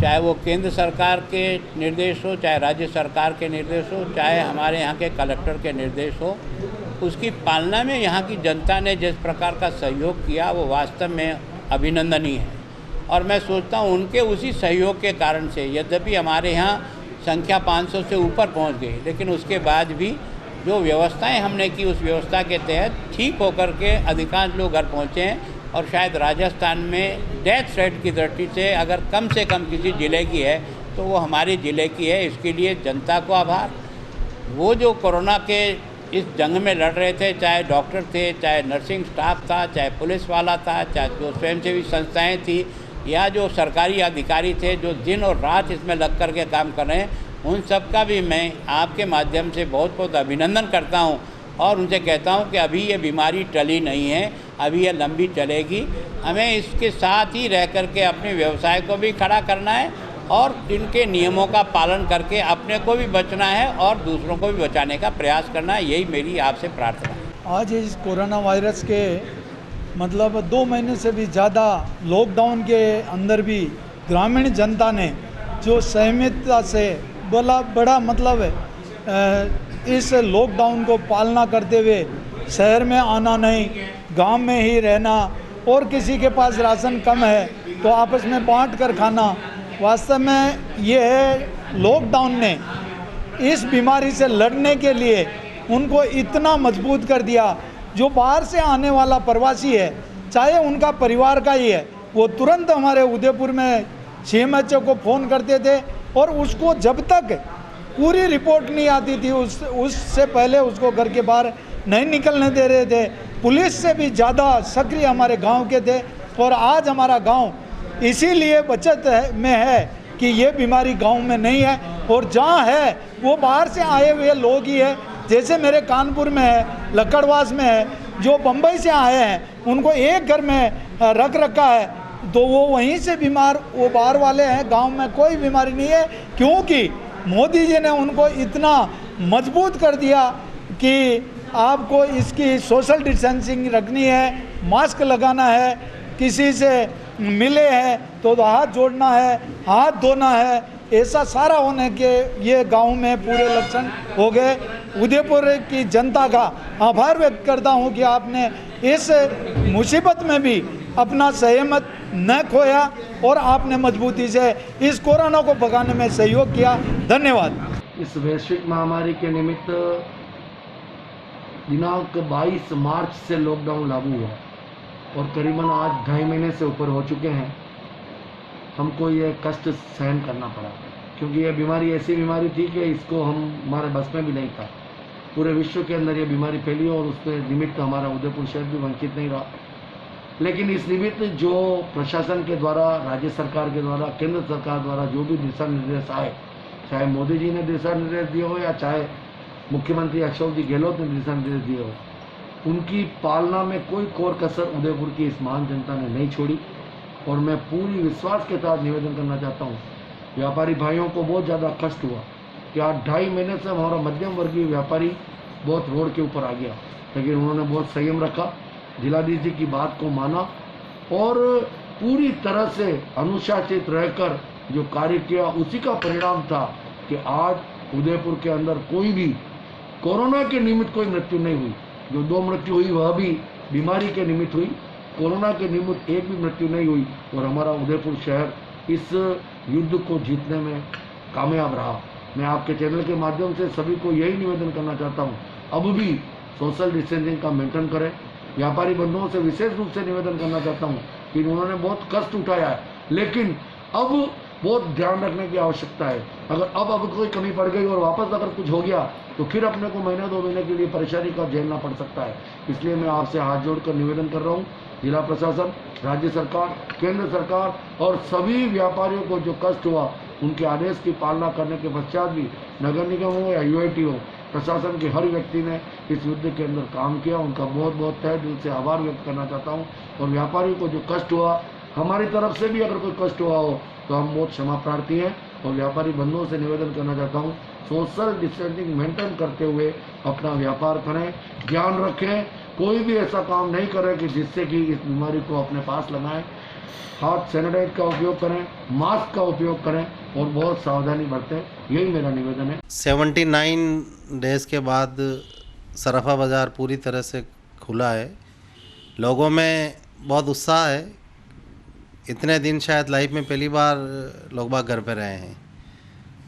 चाहे वो केंद्र सरकार के निर्देश हो, चाहे राज्य सरकार के निर्देश हो, चाहे हमारे यहाँ के कलेक्टर के निर्देश हो, उसकी पालना में यहाँ की जनता ने जिस प्रकार का सहयोग किया वो वास्तव में अभिनंदनीय है। और मैं सोचता हूँ उनके उसी सहयोग के कारण से, यद्यपि हमारे यहाँ संख्या 500 से ऊपर पहुँच गई, लेकिन उसके बाद भी जो व्यवस्थाएं हमने की उस व्यवस्था के तहत ठीक होकर के अधिकांश लोग घर पहुँचे हैं। और शायद राजस्थान में डेथ रेट की दृष्टि से अगर कम से कम किसी ज़िले की है तो वो हमारे ज़िले की है। इसके लिए जनता को आभार। वो जो कोरोना के इस जंग में लड़ रहे थे, चाहे डॉक्टर थे, चाहे नर्सिंग स्टाफ था, चाहे पुलिस वाला था, चाहे जो स्वयंसेवी संस्थाएं थी या जो सरकारी अधिकारी थे जो दिन और रात इसमें लग कर के काम कर रहे हैं, उन सब का भी मैं आपके माध्यम से बहुत बहुत अभिनंदन करता हूं और उनसे कहता हूं कि अभी ये बीमारी टली नहीं है, अभी ये लंबी चलेगी। हमें इसके साथ ही रह कर के अपने व्यवसाय को भी खड़ा करना है और इनके नियमों का पालन करके अपने को भी बचना है और दूसरों को भी बचाने का प्रयास करना है। यही मेरी आपसे प्रार्थना है। आज इस कोरोना वायरस के मतलब 2 महीने से भी ज़्यादा लॉकडाउन के अंदर भी ग्रामीण जनता ने जो सहमता से बड़ा मतलब इस लॉकडाउन को पालना करते हुए शहर में आना नहीं, गांव में ही रहना और किसी के पास राशन कम है तो आपस में बांट कर खाना, वास्तव में ये है लॉकडाउन ने इस बीमारी से लड़ने के लिए उनको इतना मजबूत कर दिया। जो बाहर से आने वाला प्रवासी है, चाहे उनका परिवार का ही है, वो तुरंत हमारे उदयपुर में CMHO को फ़ोन करते थे और उसको जब तक पूरी रिपोर्ट नहीं आती थी उससे पहले उसको घर के बाहर नहीं निकलने दे रहे थे। पुलिस से भी ज़्यादा सक्रिय हमारे गांव के थे और आज हमारा गांव इसीलिए बचत में है कि ये बीमारी गांव में नहीं है और जहां है वो बाहर से आए हुए लोग ही है जैसे मेरे कानपुर में है, लक्कड़वास में है, जो बम्बई से आए हैं उनको एक घर में रख रखा है, तो वो वहीं से बीमार, वो बाहर वाले हैं, गांव में कोई बीमारी नहीं है, क्योंकि मोदी जी ने उनको इतना मजबूत कर दिया कि आपको इसकी सोशल डिस्टेंसिंग रखनी है, मास्क लगाना है, किसी से मिले हैं तो हाथ जोड़ना है, हाथ धोना है, ऐसा सारा होने के ये गांव में पूरे लक्षण हो गए। उदयपुर की जनता का आभार व्यक्त करता हूं कि आपने इस मुसीबत में भी अपना सहमत न खोया और आपने मजबूती से इस कोरोना को भगाने में सहयोग किया। धन्यवाद। इस वैश्विक महामारी के निमित्त दिनांक 22 मार्च से लॉकडाउन लागू हुआ और करीबन आज 2.5 महीने से ऊपर हो चुके हैं। हमको ये कष्ट सहन करना पड़ा क्योंकि ये बीमारी ऐसी बीमारी थी कि इसको हमारे बस में भी नहीं था। पूरे विश्व के अंदर ये बीमारी फैली और उसके निमित्त हमारा उदयपुर शहर भी वंचित नहीं रहा। लेकिन इस निमित्त जो प्रशासन के द्वारा, राज्य सरकार के द्वारा, केंद्र सरकार द्वारा जो भी दिशा निर्देश आए, चाहे मोदी जी ने दिशा निर्देश दिए हो या चाहे मुख्यमंत्री अशोक जी गहलोत ने दिशा निर्देश दिए हो, उनकी पालना में कोई कोर कसर उदयपुर की इस महान जनता ने नहीं छोड़ी। और मैं पूरी विश्वास के साथ निवेदन करना चाहता हूँ, व्यापारी भाइयों को बहुत ज़्यादा कष्ट हुआ कि आज 2.5 महीने से हमारा मध्यम वर्गीय व्यापारी बहुत रोड के ऊपर आ गया, लेकिन उन्होंने बहुत संयम रखा, जिलाधीश जी की बात को माना और पूरी तरह से अनुशासित रहकर जो कार्य किया, उसी का परिणाम था कि आज उदयपुर के अंदर कोई भी कोरोना के निमित्त कोई मृत्यु नहीं हुई। जो 2 मृत्यु हुई वह भी बीमारी के निमित्त हुई, कोरोना के निमित्त एक भी मृत्यु नहीं हुई और हमारा उदयपुर शहर इस युद्ध को जीतने में कामयाब रहा। मैं आपके चैनल के माध्यम से सभी को यही निवेदन करना चाहता हूँ, अब भी सोशल डिस्टेंसिंग का मेंटेन करें। व्यापारी बंधुओं से विशेष रूप से निवेदन करना चाहता हूँ कि उन्होंने बहुत कष्ट उठाया है, लेकिन अब बहुत ध्यान रखने की आवश्यकता है। अगर अब कोई कमी पड़ गई और वापस अगर कुछ हो गया तो फिर अपने को 1-2 महीने के लिए परेशानी का झेलना पड़ सकता है। इसलिए मैं आपसे हाथ जोड़कर निवेदन कर रहा हूँ, जिला प्रशासन, राज्य सरकार, केंद्र सरकार और सभी व्यापारियों को जो कष्ट हुआ उनके आदेश की पालना करने के पश्चात भी नगर निगम हो या यूआईटी हो, प्रशासन के हर व्यक्ति ने इस युद्ध के अंदर काम किया। उनका बहुत बहुत तहे दिल से आभार व्यक्त करना चाहता हूँ। और व्यापारियों को जो कष्ट हुआ, हमारी तरफ से भी अगर कोई कष्ट हुआ हो तो हम बहुत क्षमा प्रार्थी हैं। और व्यापारी बंधुओं से निवेदन करना चाहता हूँ, सोशल डिस्टेंसिंग मेंटेन करते हुए अपना व्यापार करें, ध्यान रखें, कोई भी ऐसा काम नहीं करे कि जिससे कि इस बीमारी को अपने पास लगाएं। हाथ सैनिटाइज का उपयोग करें, मास्क का उपयोग करें और बहुत सावधानी बरतें, यही मेरा निवेदन है। 79 डेज़ के बाद सराफा बाज़ार पूरी तरह से खुला है। लोगों में बहुत उत्साह है। इतने दिन शायद लाइफ में पहली बार लोग बाग घर पे रहे हैं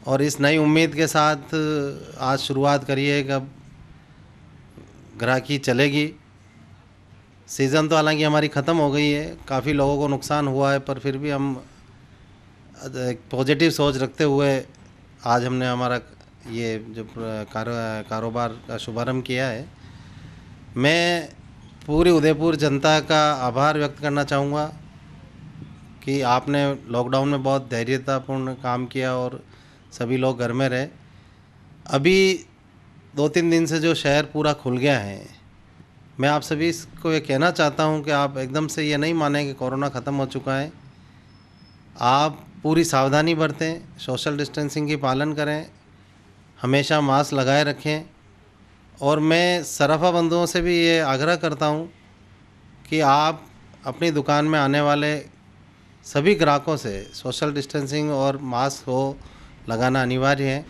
और इस नई उम्मीद के साथ आज शुरुआत करी है कि अब ग्राहकी चलेगी। सीज़न तो हालांकि हमारी ख़त्म हो गई है, काफ़ी लोगों को नुकसान हुआ है, पर फिर भी हम एक पॉजिटिव सोच रखते हुए आज हमने हमारा ये जो कारोबार का शुभारंभ किया है। मैं पूरी उदयपुर जनता का आभार व्यक्त करना चाहूँगा कि आपने लॉकडाउन में बहुत धैर्यतापूर्ण काम किया और सभी लोग घर में रहे। अभी 2-3 दिन से जो शहर पूरा खुल गया है, मैं आप सभी को ये कहना चाहता हूँ कि आप एकदम से ये नहीं मानें कि कोरोना ख़त्म हो चुका है। आप पूरी सावधानी बरतें, सोशल डिस्टेंसिंग की पालन करें, हमेशा मास्क लगाए रखें। और मैं सराफा बंधुओं से भी ये आग्रह करता हूँ कि आप अपनी दुकान में आने वाले सभी ग्राहकों से सोशल डिस्टेंसिंग और मास्क को लगाना अनिवार्य है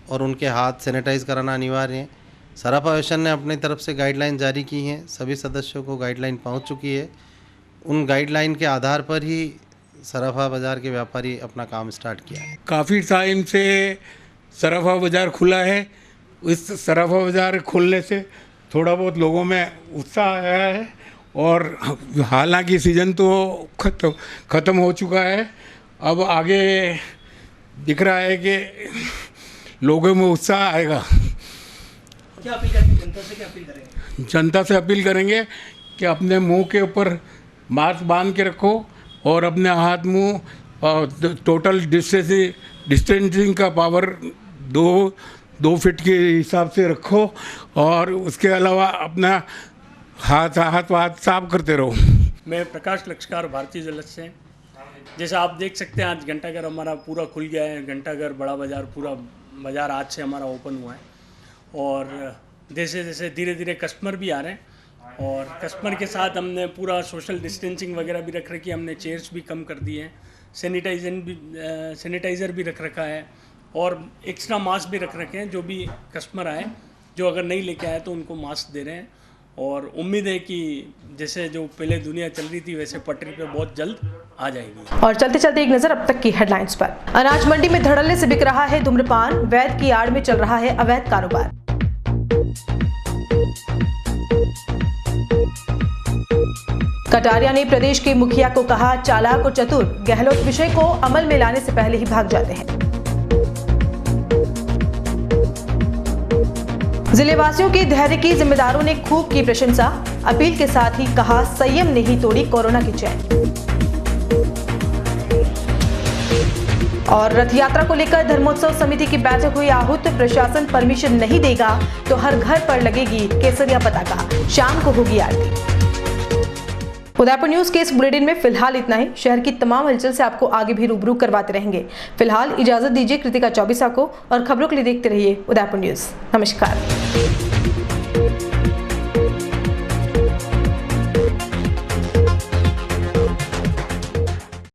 और उनके हाथ सैनिटाइज कराना अनिवार्य है। सराफा एसोसिएशन ने अपनी तरफ से गाइडलाइन जारी की हैं, सभी सदस्यों को गाइडलाइन पहुंच चुकी है। उन गाइडलाइन के आधार पर ही सराफा बाज़ार के व्यापारी अपना काम स्टार्ट किया है। काफ़ी टाइम से सराफा बाज़ार खुला है। इस सराफा बाज़ार खुलने से थोड़ा बहुत लोगों में उत्साह आया है और हालांकि सीज़न तो ख़त्म हो चुका है, अब आगे दिख रहा है कि लोगों में उत्साह आएगा। क्या अपील करेंगे जनता से? क्या अपील करेंगे? जनता से अपील करेंगे कि अपने मुंह के ऊपर मास्क बांध के रखो और अपने हाथ मुंह टोटल डिस्टेंसिंग का पावर दो, 2 फीट के हिसाब से रखो और उसके अलावा अपना हाथ साफ करते रहो। मैं प्रकाश लक्षकार, भारतीय जलज से। जैसा आप देख सकते हैं, आज घंटाघर हमारा पूरा खुल गया है। घंटाघर बड़ा बाज़ार, पूरा बाज़ार आज से हमारा ओपन हुआ है और जैसे जैसे धीरे धीरे कस्टमर भी आ रहे हैं और कस्टमर के साथ हमने पूरा सोशल डिस्टेंसिंग वगैरह भी रख रखी है। हमने चेयर्स भी कम कर दिए हैं, सैनिटाइज़र भी रख रखा है और एक्स्ट्रा मास्क भी रख रखे हैं। जो भी कस्टमर आए, जो अगर नहीं लेके आए तो उनको मास्क दे रहे हैं और उम्मीद है कि जैसे जो पहले दुनिया चल रही थी वैसे पटरी पे बहुत जल्द आ जाएगी। और चलते चलते एक नजर अब तक की हेडलाइंस पर। अनाज मंडी में धड़ल्ले से बिक रहा है धूम्रपान, वैध की आड़ में चल रहा है अवैध कारोबार। कटारिया ने प्रदेश के मुखिया को कहा, चालाक और चतुर, गहलोत विषय को अमल में लाने से पहले ही भाग जाते हैं। जिलेवासियों के धैर्य की जिम्मेदारों ने खूब की प्रशंसा, अपील के साथ ही कहा, संयम ने ही तोड़ी कोरोना की चैन। और रथ यात्रा को लेकर धर्मोत्सव समिति की बैठक हुई आहूत, प्रशासन परमिशन नहीं देगा तो हर घर पर लगेगी केसरिया पताका, शाम को होगी आरती। उदयपुर न्यूज के इस बुलेटिन में फिलहाल इतना ही। शहर की तमाम हलचल से आपको आगे भी रूबरू करवाते रहेंगे। फिलहाल इजाजत दीजिए कृतिका चौबीसा को और खबरों के लिए देखते रहिए उदयपुर न्यूज। नमस्कार।